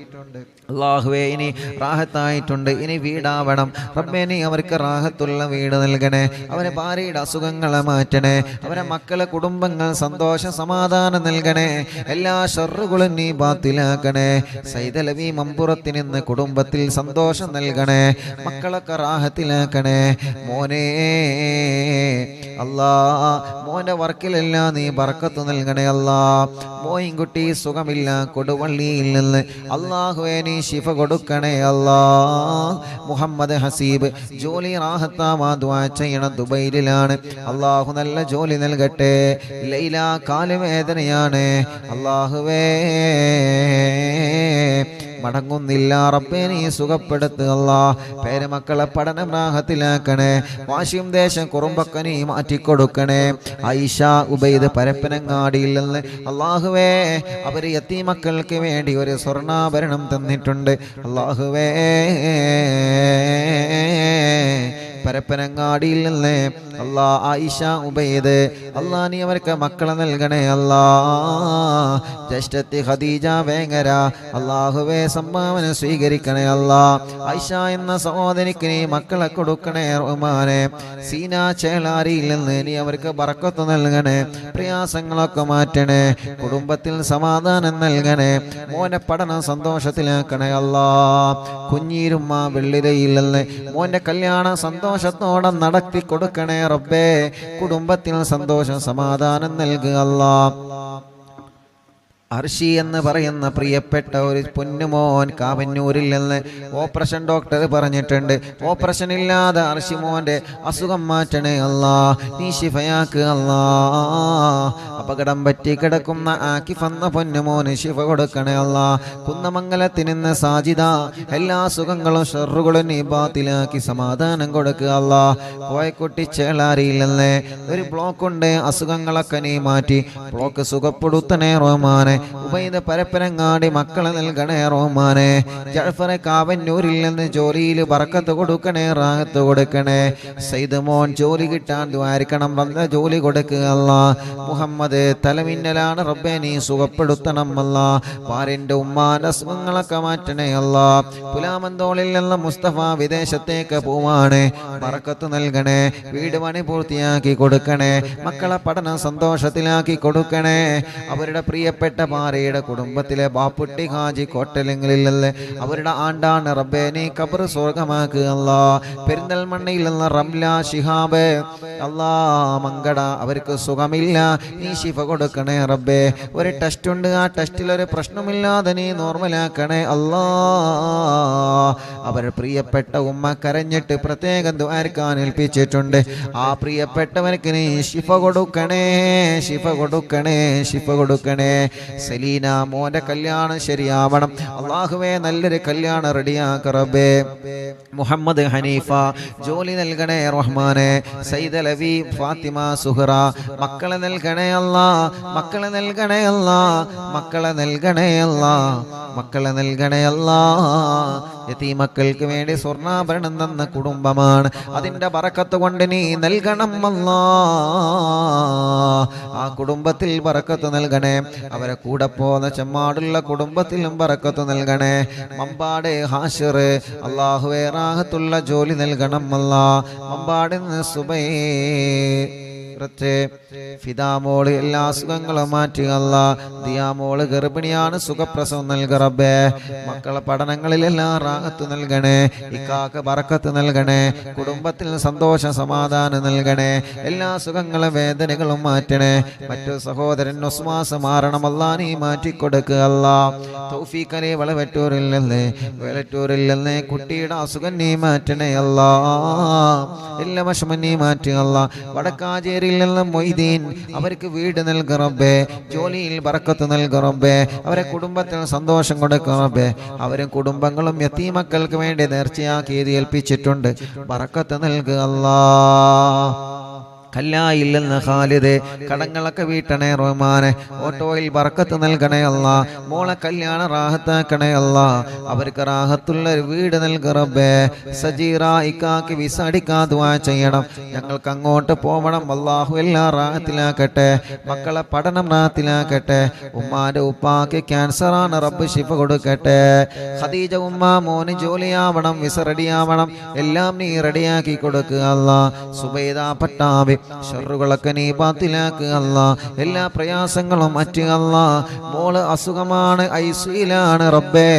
അല്ലാഹുവേ, ഇനി റാഹത്തായിട്ടുണ്ട്, ഇനി വീടാവണം റബ്ബേ. നീ അവർക്ക് റാഹത്തുള്ള വീട് നൽകണേ, അവരെ ഭാര്യയുടെ അസുഖങ്ങളെ മാറ്റണേ, അവരെ മക്കളെ കുടുംബങ്ങൾ സന്തോഷ സമാധാനം നൽകണേ, എല്ലാ ഷർറുകളും നീ ബാത്തിലാക്കണേ. സൈദലവി മമ്പുറത്തിൽ നിന്ന് കുടുംബത്തിൽ സന്തോഷം നൽകണേ, മക്കളൊക്കെ റാഹത്തിലാക്കണേ. മോനെ അല്ലാ, മോന്റെ വർക്കിലെല്ലാം നീ ബർക്കത്ത് നൽകണേ അല്ലാ. മോയിൻകുട്ടി സുഖമില്ല കൊടുവള്ളിയിൽ നിന്ന്, അല്ലാഹുവേ നീ ശിഫ കൊടുക്കണേ അല്ലാ. മുഹമ്മദ് ഹസീബ് ജോലി റാഹത്താവാ ദുആ ചെയ്യണം, ദുബൈയിലാണ്, അല്ലാഹു നല്ല ജോലി നൽകട്ടെ. ലൈല കാലുവേദനയാണ്, അല്ലാഹുവേ മടങ്ങുന്നില്ല റബ്ബേ നീ സുഖപ്പെടുത്തുക. പേരമക്കളെ പഠനം റാഹത്തിലാക്കണേ, വാശിയും ദേശം കുറുമ്പൊക്കെ നീ മാറ്റിക്കൊടുക്കണേ. ഐഷ ഉബൈദ് പരപ്പനങ്ങാടിയിൽ നിന്ന് അല്ലാഹുവേ അവർ യതീമക്കൾക്ക് വേണ്ടി ഒരു സ്വർണ്ണാഭരണം തന്നിട്ടുണ്ട്. അല്ലാഹുവേ പരപ്പനങ്ങാടിയിൽ നിന്ന് അല്ലാ ആയിഷ ഉബൈദ് അല്ലാ നീ അവർക്ക് മക്കളെ നൽകണേ അല്ലാ. ജ്യേഷ്ഠത്തി ഖദീജ വേങ്ങര അല്ലാഹുവേ സംഭാവന സ്വീകരിക്കണേ അല്ലാ. ആയിഷ എന്ന സഹോദരിക്ക് നീ മക്കളെ കൊടുക്കണേ റഹ്മാനെ. സീന ചേളാരിയിൽ നിന്ന് നീ അവർക്ക് ബർക്കത്ത് നൽകണേ, പ്രയാസങ്ങളൊക്കെ മാറ്റണേ, കുടുംബത്തിൽ സമാധാനം നൽകണേ, മോനെ പഠനം സന്തോഷത്തിലാക്കണേ അല്ലാ. കുഞ്ഞീരുമ്മ വെള്ളിരയിൽ നിന്ന് മോന്റെ കല്യാണം സന്തോഷത്തോടെ നടത്തി കൊടുക്കണേ റബ്ബേ. കുടുംബത്തിൽ സന്തോഷം സമാധാനം നൽകുക അല്ലാ. അർഷി എന്ന് പറയുന്ന പ്രിയപ്പെട്ട ഒരു പൊന്നുമോൻ കാവന്നൂരിൽ നിന്ന് ഓപ്പറേഷൻ ഡോക്ടർ പറഞ്ഞിട്ടുണ്ട്, ഓപ്പറേഷൻ ഇല്ലാതെ അർഷി മോന്റെ അസുഖം മാറ്റണേ അല്ലാ, നീ ശിഫയാക്ക് അല്ലാ. അപകടം പറ്റി കിടക്കുന്ന ആക്കിഫ് എന്ന പൊന്നുമോന് ശിഫ കൊടുക്കണേ അല്ലാ. കുന്നമംഗലത്തിൽ നിന്ന് സാജിദ എല്ലാ സുഖങ്ങളും ഷർറുകളും നീ ബാത്തിലാക്കി സമാധാനം കൊടുക്കുക അല്ലാ. കോയക്കുട്ടി ചേളാരിയിൽ നിന്ന് ഒരു ബ്ലോക്ക് ഉണ്ട്, അസുഖങ്ങളൊക്കെ നീ മാറ്റി ബ്ലോക്ക് സുഖപ്പെടുത്തണേ റഹ്മാനെ. ഉബൈദ് പരപ്പനങ്ങാടി മക്കളെ നൽകണേ റഹ്മാനെ. ജഅഫർ കാവന്നൂരിൽ നിന്ന് ജോലിയിൽ ബർക്കത്ത് കൊടുക്കണേ, റാഹത്ത് കൊടുക്കണേ. സയ്യിദ് മോൻ ജോലി കിട്ടാൻ ദ്വാരിക്കണം, വന്ന ജോലി കൊടുക്കുക അല്ലാ. മുഹമ്മദ് തലമിന്നലാണ് റബ്ബേ നീ സുഖപ്പെടുത്തണം അല്ലാ. ഭാര്യന്റെ ഉമ്മാന്റെ അസുഖങ്ങളൊക്കെ മാറ്റണേ അല്ലാ. പുലാമന്തോളിൽ നിന്ന് മുസ്തഫ വിദേശത്തേക്ക് പോവാണ്, ബർക്കത്ത് നൽകണേ, വീട് പണി പൂർത്തിയാക്കി കൊടുക്കണേ, മക്കളെ പഠനം സന്തോഷത്തിലാക്കി കൊടുക്കണേ. അവരുടെ പ്രിയപ്പെട്ട ഭാര്യയുടെ കുടുംബത്തിലെ ബാപ്പുട്ടി ഹാജി കോട്ടലിങ്ങളിലല്ലേ അവരുടെ ആണ്ടാണ് റബ്ബേ നീ ഖബർ സ്വർഗമാക്കുക അല്ലാ. പെരിന്തൽമണ്ണയിൽ നിന്ന് റംല ശിഹാബ് അല്ലാ മങ്കട അവർക്ക് സുഖമില്ല, നീ ശിഫ കൊടുക്കണേ റബ്ബേ. ഒരു ടെസ്റ്റ് ഉണ്ട്, ആ ടെസ്റ്റിൽ ഒരു പ്രശ്നമില്ലാതെ നീ നോർമലാക്കണേ അല്ലാ. അവർ പ്രിയപ്പെട്ട ഉമ്മ കരഞ്ഞിട്ട് പ്രത്യേകം ദുആർക്കാൻ ഏൽപ്പിച്ചിട്ടുണ്ട്, ആ പ്രിയപ്പെട്ടവർക്ക് നീ ശിഫ കൊടുക്കണേ, ശിഫ കൊടുക്കണേ, ശിഫ കൊടുക്കണേ. സെലീന മോന്റെ കല്യാണം ശരിയാവണം അല്ലാഹുവേ നല്ലൊരു കല്യാണം റെഡിയാക്ക റബ്ബേ മുഹമ്മദ് ഹനീഫ ജോലി നൽകണേ റഹ്മാനെ സയ്യിദ് ലവി ഫാത്തിമ സുഹറ മക്കളെ നൽകണേ അല്ലാ മക്കളെ നൽകണേ അല്ലാ മക്കളെ നൽകണേ അല്ലാ മക്കളെ നൽകണേ അല്ലാ യതീമക്കൾക്ക് വേണ്ടി സ്വർണ്ണാഭരണം തന്ന കുടുംബമാണ് അതിന്റെ ബറക്കത്ത് കൊണ്ട് നീ നൽകണം അല്ലാ ആ കുടുംബത്തിൽ ബറക്കത്ത് നൽകണേ അവരെ കൂടെ പോന്ന ചെമ്മാടുള്ള കുടുംബത്തിലും ബറക്കത്ത് നൽകണേ മമ്പാട് ഹാഷിർ അല്ലാഹുവേ റാഹത്തുള്ള ജോലി നൽകണം അല്ലാ മമ്പാടിന്ന് സുബൈ ഫിദാമോള് എല്ലാ അസുഖങ്ങളും മാറ്റി അല്ലാ ദിയാമോള് ഗർഭിണിയാണ് സുഖപ്രസവം നൽക റബ്ബേ മക്കളെ പഠനങ്ങളിലെല്ലാം റാഹത്ത് നൽകണേ ഇക്കാക്ക് ബറക്കത്ത് നൽകണേ കുടുംബത്തിൽ സന്തോഷ സമാധാനം നൽകണേ എല്ലാ സുഖങ്ങളും വേദനകളും മാറ്റണേ മറ്റു സഹോദരൻ ഒസ്മാസ് മാറണം അല്ലാ നീ മാറ്റിക്കൊടുക്കുക അല്ലാ തൗഫീഖലി വളവറ്റൂരിൽ നിന്ന് കുട്ടിയുടെ അസുഖം നീ മാറ്റണേ അല്ലാ എല്ലാ വിഷമം നീ മാറ്റുക അല്ലാ വടക്കാഞ്ചേരി മൊയ്തീൻ അവർക്ക് വീട് നൽക റബ്ബേ ജോലിയിൽ ബറക്കത്ത് നൽക റബ്ബേ അവരെ കുടുംബത്തിന് സന്തോഷം കൊടുക്കുക റബ്ബേ അവരും കുടുംബങ്ങളും യതീമക്കൾക്ക് വേണ്ടി നേർച്ചയാക്കി ഏൽപ്പിച്ചിട്ടുണ്ട് ബറക്കത്ത് നൽകുക അല്ലാ കല്ലായില്ലെന്ന് ഖാലിദ് കടങ്ങളൊക്കെ വീട്ടണേ റഹ്മാനെ ഓട്ടോയിൽ ബറക്കത്ത് നൽകണേ അല്ലാ മോളെ കല്യാണം റാഹത്താക്കണേ അല്ലാ അവർക്ക് റാഹത്തുള്ള ഒരു വീട് നൽക റബ്ബേ സജീറ ഇക്കാക്ക് വിസ അടിക്കാൻ ദുആ ചെയ്യണം ഞങ്ങൾക്ക് അങ്ങോട്ട് പോവണം അല്ലാഹു എല്ലാം റാഹത്തിലാക്കട്ടെ മക്കളെ പഠനം റാഹത്തിലാക്കട്ടെ ഉമ്മാന്റെ ഉപ്പാക്ക് ക്യാൻസറാണ് റബ്ബ് ശിഫ കൊടുക്കട്ടെ ഖദീജ ഉമ്മ മോന് ജോലിയാവണം വിസ റെഡിയാവണം എല്ലാം നീ റെഡിയാക്കി കൊടുക്കുക അല്ലാ സുബൈദ പട്ടാബി ഷർറുകളൊക്കെ നീ ബാത്തിലാക്കുക അല്ലാ എല്ലാ പ്രയാസങ്ങളും മാറ്റുക അല്ലാ മോള് അസുഖമാണ് ഐസിയിലാണ് റബ്ബേ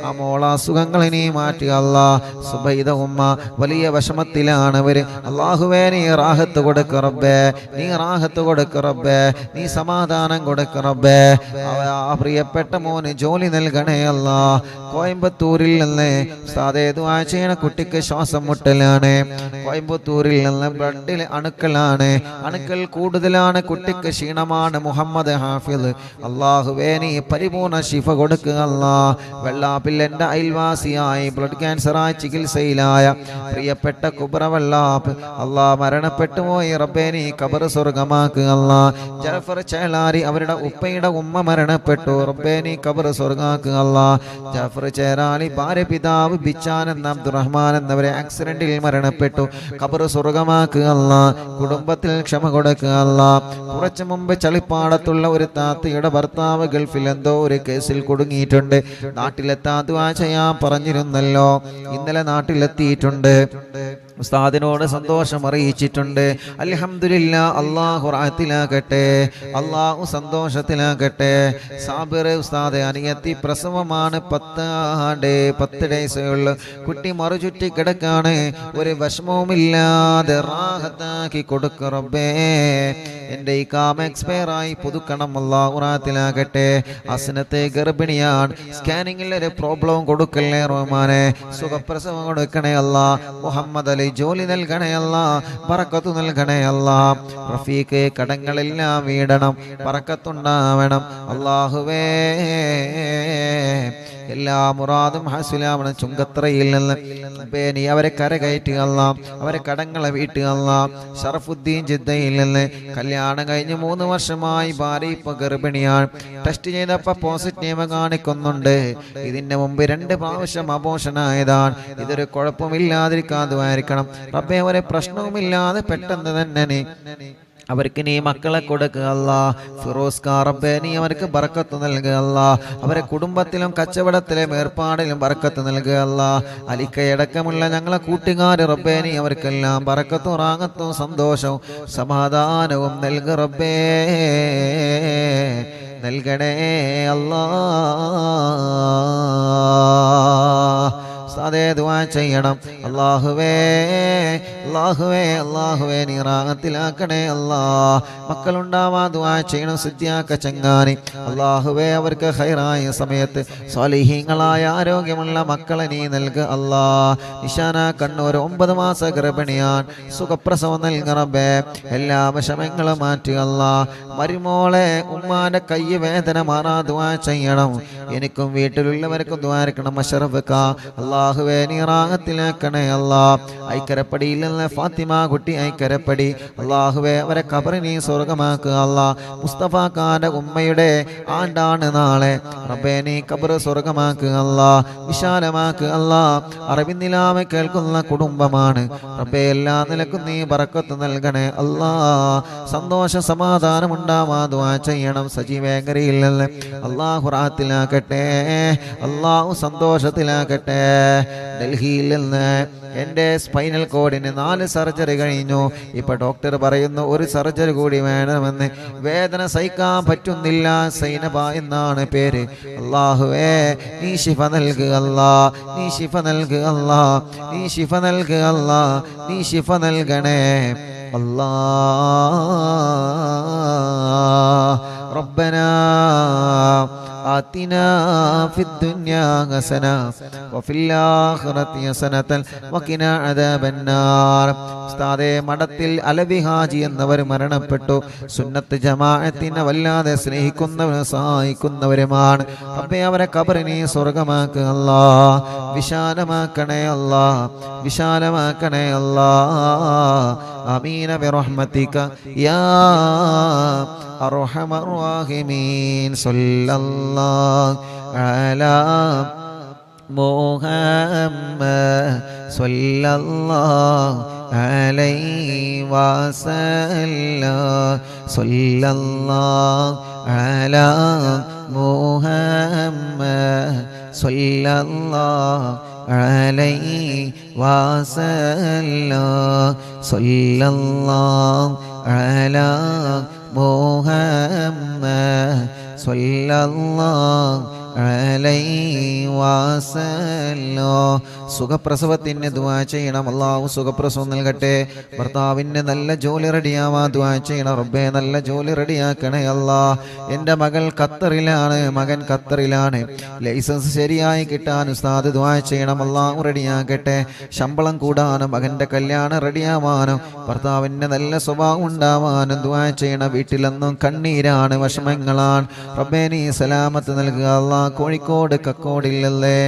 ആ മോള അസുഖങ്ങളെ നീ മാറ്റുക അല്ലാ സുബൈദ ഉമ്മ വലിയ വിഷമത്തിലാണ് അവര് അല്ലാഹുവേ നീ റാഹത്ത് കൊടുക്ക റബ്ബേ നീ റാഹത്ത് കൊടുക്ക റബ്ബേ നീ സമാധാനം കൊടുക്ക റബ്ബേ ആ പ്രിയപ്പെട്ട മോന് ജോലി നൽകണേ അല്ലാ കോയമ്പത്തൂരിൽ നിന്ന് സാദേ ദുആ ചെയ്യണ കുട്ടിക്ക് ശ്വാസം മുട്ടലാണ് കോയമ്പത്തൂരിൽ നിന്ന് ബ്ലഡിൽ അണുക്കൾ കൂടുതലാണ് കുട്ടിക്ക് ക്ഷീണമാണ് മുഹമ്മദ് ഹാഫിദ് അല്ലാഹുവേ നീ പരിപൂർണ ശിഫ കൊടുക്കുക അല്ലാ വെള്ളാപ്പില്ലെന്റെ അയൽവാസിയായി ബ്ലഡ് ക്യാൻസറായി ചികിത്സയിലായ പ്രിയപ്പെട്ട കുബ്ര വെള്ളാപ്പ് അല്ലാ മരണപ്പെട്ടു പോയി റബ്ബേ നീ ഖബർ സ്വർഗമാക്കുക അല്ലാ ജഅഫർ ചേലാരി അവരുടെ ഉപ്പയുടെ ഉമ്മ മരണപ്പെട്ടു റബ്ബേ നീ ഖബർ സ്വർഗമാക്കുക അല്ലാ ജഅഫർ ചേലാരി ഭാര്യ പിതാവ് ബിച്ചാൻ എന്ന അബ്ദുറഹ്മാൻ എന്നവരെ ആക്സിഡന്റിൽ മരണപ്പെട്ടു ഖബർ സ്വർഗമാക്കുക അല്ലാ കുടുംബത്തിൽ ക്ഷമ കൊടുക്കുക അല്ലാ കുറച്ചു മുമ്പ് ചളിപ്പാടത്തുള്ള ഒരു താത്തയുടെ ഭർത്താവ് ഗൾഫിൽ എന്തോ ഒരു കേസിൽ കുടുങ്ങിയിട്ടുണ്ട് നാട്ടിലെത്താൻ ദുആ ചെയ്യാൻ പറഞ്ഞിരുന്നല്ലോ ഇന്നലെ നാട്ടിലെത്തിയിട്ടുണ്ട് ഉസ്താദിനോട് സന്തോഷം അറിയിച്ചിട്ടുണ്ട് അൽഹംദുലില്ലാ അല്ലാഹു റാഹത്തിലാക്കട്ടെ അല്ലാഹു സന്തോഷത്തിലാക്കട്ടെ സാബിർ ഉസ്താദ് അനിയത്തി പ്രസവമാണ് 10 ഡേയ്സേ ഉള്ളു കുട്ടി മറുചുറ്റി കിടക്കാണ് ഒരു വിഷമവുമില്ലാതെ റാഹത്താക്കി കൊടുക്ക റബ്ബേ എൻ്റെ ഈ കാമ എക്സ്പയർ ആയി പുതുക്കണം അല്ലാഹു റാഹത്തിലാക്കട്ടെ അസ്നത്തെ ഗർഭിണിയാണ് സ്കാനിങ്ങിൽ ഒരു പ്രോബ്ലം കൊടുക്കല്ലേ റഹ്മാനെ സുഖപ്രസവം കൊടുക്കണേ അല്ലാ മുഹമ്മദ് അലി ജോലി നൽകണേ അല്ലാ ബറക്കത്ത് നൽകണേ അല്ലാ റഫീഖ് കടങ്ങളെല്ലാം വീടണം ബറക്കത്തുണ്ടാവണം അല്ലാഹുവേ എല്ലാ മുറാദും ഹാസിലാവണം ചുങ്കത്രയിൽ നിന്ന് നീ അവരെ കരകയറ്റുക അല്ലാ അവരെ കടങ്ങളെ വീട്ടുക അല്ലാ ഷറഫുദ്ദീൻ ജിദ്ദയിൽ നിന്ന് കല്യാണം കഴിഞ്ഞ് 3 വർഷമായി ഭാര്യ ഇപ്പൊ ഗർഭിണിയാണ് ടെസ്റ്റ് ചെയ്തപ്പോൾ പോസിറ്റീവ് കാണിക്കുന്നുണ്ട് ഇതിന്റെ മുമ്പ് 2 പ്രാവശ്യം അബോഷനായതാണ് ഇതൊരു കുഴപ്പമില്ലാതിരിക്കാതുമായിരിക്കണം റബ്ബേ ഒരു പ്രശ്നവുമില്ലാതെ പെട്ടെന്ന് തന്നെ അവർക്ക് നീ മക്കളെ കൊടുക്കുക അല്ലാ ഫിറോസ് റബ്ബേ നീ അവർക്ക് ബറക്കത്ത് നൽകുക അല്ലാ അവരെ കുടുംബത്തിലും കച്ചവടത്തിലും ഏർപ്പാടിലും ബറക്കത്ത് നൽകുക അല്ലാ അലിക്കയടക്കമുള്ള ഞങ്ങളെ കൂട്ടുകാർ റബ്ബേ നീ അവർക്കെല്ലാം ബറക്കത്തും റാഹത്തും സന്തോഷവും സമാധാനവും നൽകുക റബ്ബേ നൽകണേ അല്ലാ ഉസ്താദേ ദുആ ചെയ്യണം. അല്ലാഹുവേ അല്ലാഹുവേ അല്ലാഹുവേ നീ റാഹത്തിലാക്കണേ അല്ലാ. മക്കളുണ്ടാവാ ദുആ ചെയ്യണം. സിദ്ദിയാക്ക ചങ്ങാനി അല്ലാഹുവേ അവർക്ക് ഖൈറായ സമയത്ത് സ്വാലിഹീങ്ങളായ ആരോഗ്യമുള്ള മക്കളെ നീ നൽകുക അല്ലാ. നിശാന കണ്ണൂർ 9 മാസ ഗർഭിണിയാൻ സുഖപ്രസവം നൽകുക റബ്ബേ. എല്ലാ വിഷമങ്ങളും മാറ്റുക അല്ലാ. മരുമോളെ ഉമ്മാന്റെ കൈ വേദന മാറാ ദുആ ചെയ്യണം. എനിക്കും വീട്ടിലുള്ളവർക്കും ദുആ ചെയ്യണം. അഷ്റഫ്ക അല്ലാഹുവേ നീ റാഹത്തിലാക്കണേ അല്ലാ. ഐക്കരപ്പടിയിൽ നിന്ന് ഫാത്തിമ കുട്ടി ഐക്കരപ്പടി അല്ലാഹുവേ അവരെ ഖബർ നീ സ്വർഗ്ഗമാക്കുക അല്ലാ. മുസ്തഫ ഖാന്റെ ഉമ്മയുടെ ആണ്ടാണ് നാളെ റബ്ബേ നീ ഖബർ സ്വർഗ്ഗമാക്കുക അല്ലാ. വിശാലമാക്കുക അല്ലാ. അറിവിന്നിലാമ കേൾക്കുന്ന കുടുംബമാണ് റബ്ബേ. എല്ലാ നിലക്കും നീ ബറക്കത്ത് നൽകണേ അല്ലാ. സന്തോഷ സമാധാനം ഉണ്ടാവാ ദുആ ചെയ്യണം. സജീവേങ്കരയിൽ നിന്ന് അല്ലാഹു റാഹത്തിലാക്കട്ടെ. അല്ലാഹു സന്തോഷത്തിലാക്കട്ടെ. ഡൽഹിയിൽ നിന്ന് എൻ്റെ സ്പൈനൽ കോഡിന് 4 സർജറി കഴിഞ്ഞു. ഇപ്പൊ ഡോക്ടർ പറയുന്നു 1 സർജറി കൂടി വേണമെന്ന്. വേദന സഹിക്കാൻ പറ്റുന്നില്ല. സൈനബ എന്നാണ് പേര്. അല്ലാഹുവേ നീ ശിഫ നൽകുക അല്ലാ. നീ ശിഫ നൽകുക അല്ലാ. നീ ശിഫ നൽകുക അല്ലാ. നീ ശിഫ നൽകണേ അല്ലാ. റബ്ബനാ آتنا في الدنيا حسنة وفي الآخرة حسنة وقنا عذاب النار. ഉസ്താദേ മഠത്തിൽ അലവി ഹാജി എന്നവർ മരണപ്പെട്ടു. സുന്നത്ത് ജമാഅത്തിനെ വല്ലാതെ സ്നേഹിക്കുന്നവരും സഹായിക്കുന്നവരുമാണ് റബ്ബേ. അവരെ ഖബറിനെ സ്വർഗ്ഗമാക്കുക അല്ലാ. വിശാലമാക്കണേ അല്ലാ. വിശാലമാക്കണേ അല്ലാ. ആമീന ബിറഹ്മതിക യാ അർഹമർ റഹീമീൻ. സല്ലല്ലാഹു അലാ മുഹമ്മദ് സല്ലല്ലാഹു അലൈഹി വസല്ലം. സല്ലല്ലാഹു അലാ മുഹമ്മദ് സല്ലല്ലാഹു അലൈഹി വസല്ലം. സല്ലല്ലാഹു അലാ മുഹമ്മദ് സല്ലല്ലാഹു അലൈഹി വസല്ലം. സുഖപ്രസവത്തിന് ദുആ ചെയ്യണം. അല്ലാഹു സുഖപ്രസവം നൽകട്ടെ. ഭർത്താവിന് നല്ല ജോലി റെഡിയാവാ ദുആ ചെയ്യണം റബ്ബേ. നല്ല ജോലി റെഡിയാക്കണേ അല്ലാ. എൻ്റെ മകൾ ഖത്തറിലാണ്, മകൻ ഖത്തറിലാണ്. ലൈസൻസ് ശരിയായി കിട്ടാൻ ഉസ്താദ് ദുആ ചെയ്യണം. അല്ലാഹു റെഡിയാക്കട്ടെ. ശമ്പളം കൂടാനും മകൻ്റെ കല്യാണം റെഡിയാവാനും ഭർത്താവിന് നല്ല സ്വഭാവം ഉണ്ടാവാനും ദുആ ചെയ്യണം. വീട്ടിലെന്നും കണ്ണീരാണ്, വിഷമങ്ങളാണ് റബ്ബേ. നീ സലാമത്ത് നൽകുക അല്ലാ. കോഴിക്കോട് കക്കോടില്ലല്ലേ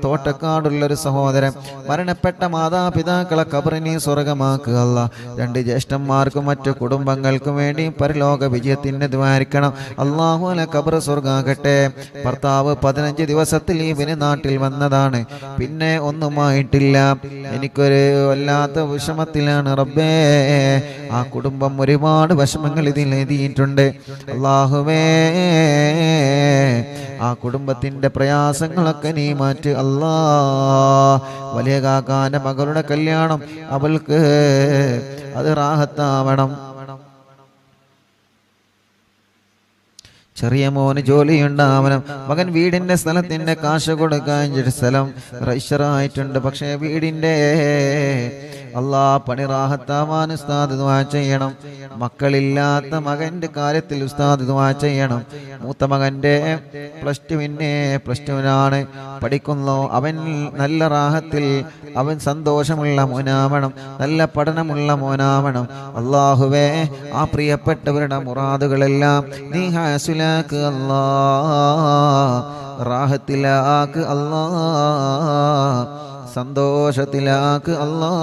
തോട്ടക്കാടുള്ളൊരു സഹോദരൻ മരണപ്പെട്ട മാതാപിതാക്കളെ ഖബറിനെ സ്വർഗ്ഗമാക്കുക അല്ലാ. 2 ജ്യേഷ്ഠന്മാർക്കും മറ്റു കുടുംബങ്ങൾക്കും വേണ്ടി പരലോക വിജയത്തിന് ദ്വാരിക്കണം. അല്ലാഹു അല ഖബർ സ്വർഗ്ഗാകട്ടെ. ഭർത്താവ് 15 ദിവസത്തിൽ ലീവിന് നാട്ടിൽ വന്നതാണ്. പിന്നെ ഒന്നുമായിട്ടില്ല. എനിക്കൊരു വല്ലാത്ത വിഷമത്തിലാണ് റബ്ബേ. ആ കുടുംബം ഒരുപാട് വിഷമങ്ങൾ ഇതിൽ എഴുതിയിട്ടുണ്ട്. അല്ലാഹുവേ ആ കുടുംബത്തിന്റെ പ്രയാസങ്ങളൊക്കെ നീ മാറ്റ് അല്ലാ. വലിയ കാക്കാന്റെ മകളുടെ കല്യാണം അവൾക്ക് അത് റാഹത്താവണം. ചെറിയ മോന് ജോലിയുണ്ടാവണം. മകൻ വീടിന്റെ സ്ഥലത്തിന്റെ കാശ് കൊടുക്കാൻ സ്ഥലം രജിസ്റ്ററായിട്ടുണ്ട്. പക്ഷേ വീടിന്റെ അല്ലാ പണി റാഹത്താവാൻ ഉസ്താദ് ദുആ ചെയ്യണം. മക്കളില്ലാത്ത മകന്റെ കാര്യത്തിൽ ഉസ്താദ് ദുആ ചെയ്യണം. മൂത്ത മകന്റെ +2 പഠിക്കുന്നു. അവൻ നല്ല റാഹത്തിൽ, അവൻ സന്തോഷമുള്ള മോനാവണം, നല്ല പഠനമുള്ള മോനാവണം. അല്ലാഹുവേ ആ പ്രിയപ്പെട്ടവരുടെ മുറാദുകളെല്ലാം നീ ഹാസിലാക്ക് അല്ലാ. റാഹത്തിലാക്ക് അല്ലാ. സന്തോഷത്തിലാക്ക് അല്ലാ.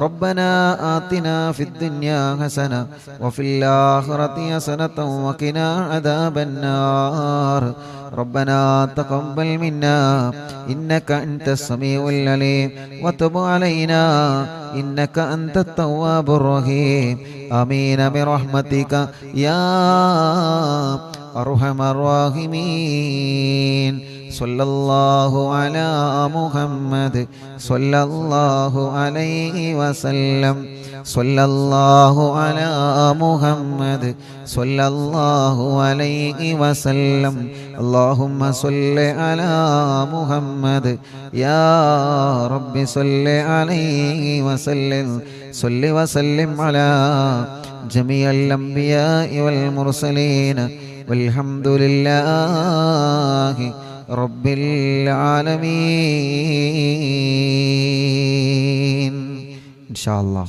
ربنا آتنا في الدنيا حسنة وفي الآخرة حسنة وقنا عذاب النار. ربنا تقبل منا إنك أنت السميع العليم وتب علينا إنك أنت التواب الرحيم. آمين برحمتك يا أرحم الراحمين. സ്വല്ലല്ലാഹു അലാ മുഹമ്മദ് സ്വല്ലല്ലാഹു അലൈഹി വസല്ലം സ്വല്ലല്ലാഹു അലാ മുഹമ്മദ് സ്വല്ലല്ലാഹു അലൈഹി വസല്ലം اللهم صل على محمد يا رب صل عليه وسلم صل وسلم على جميع الأنبياء والمرسلين والحمد لله رب العالمين إن شاء الله.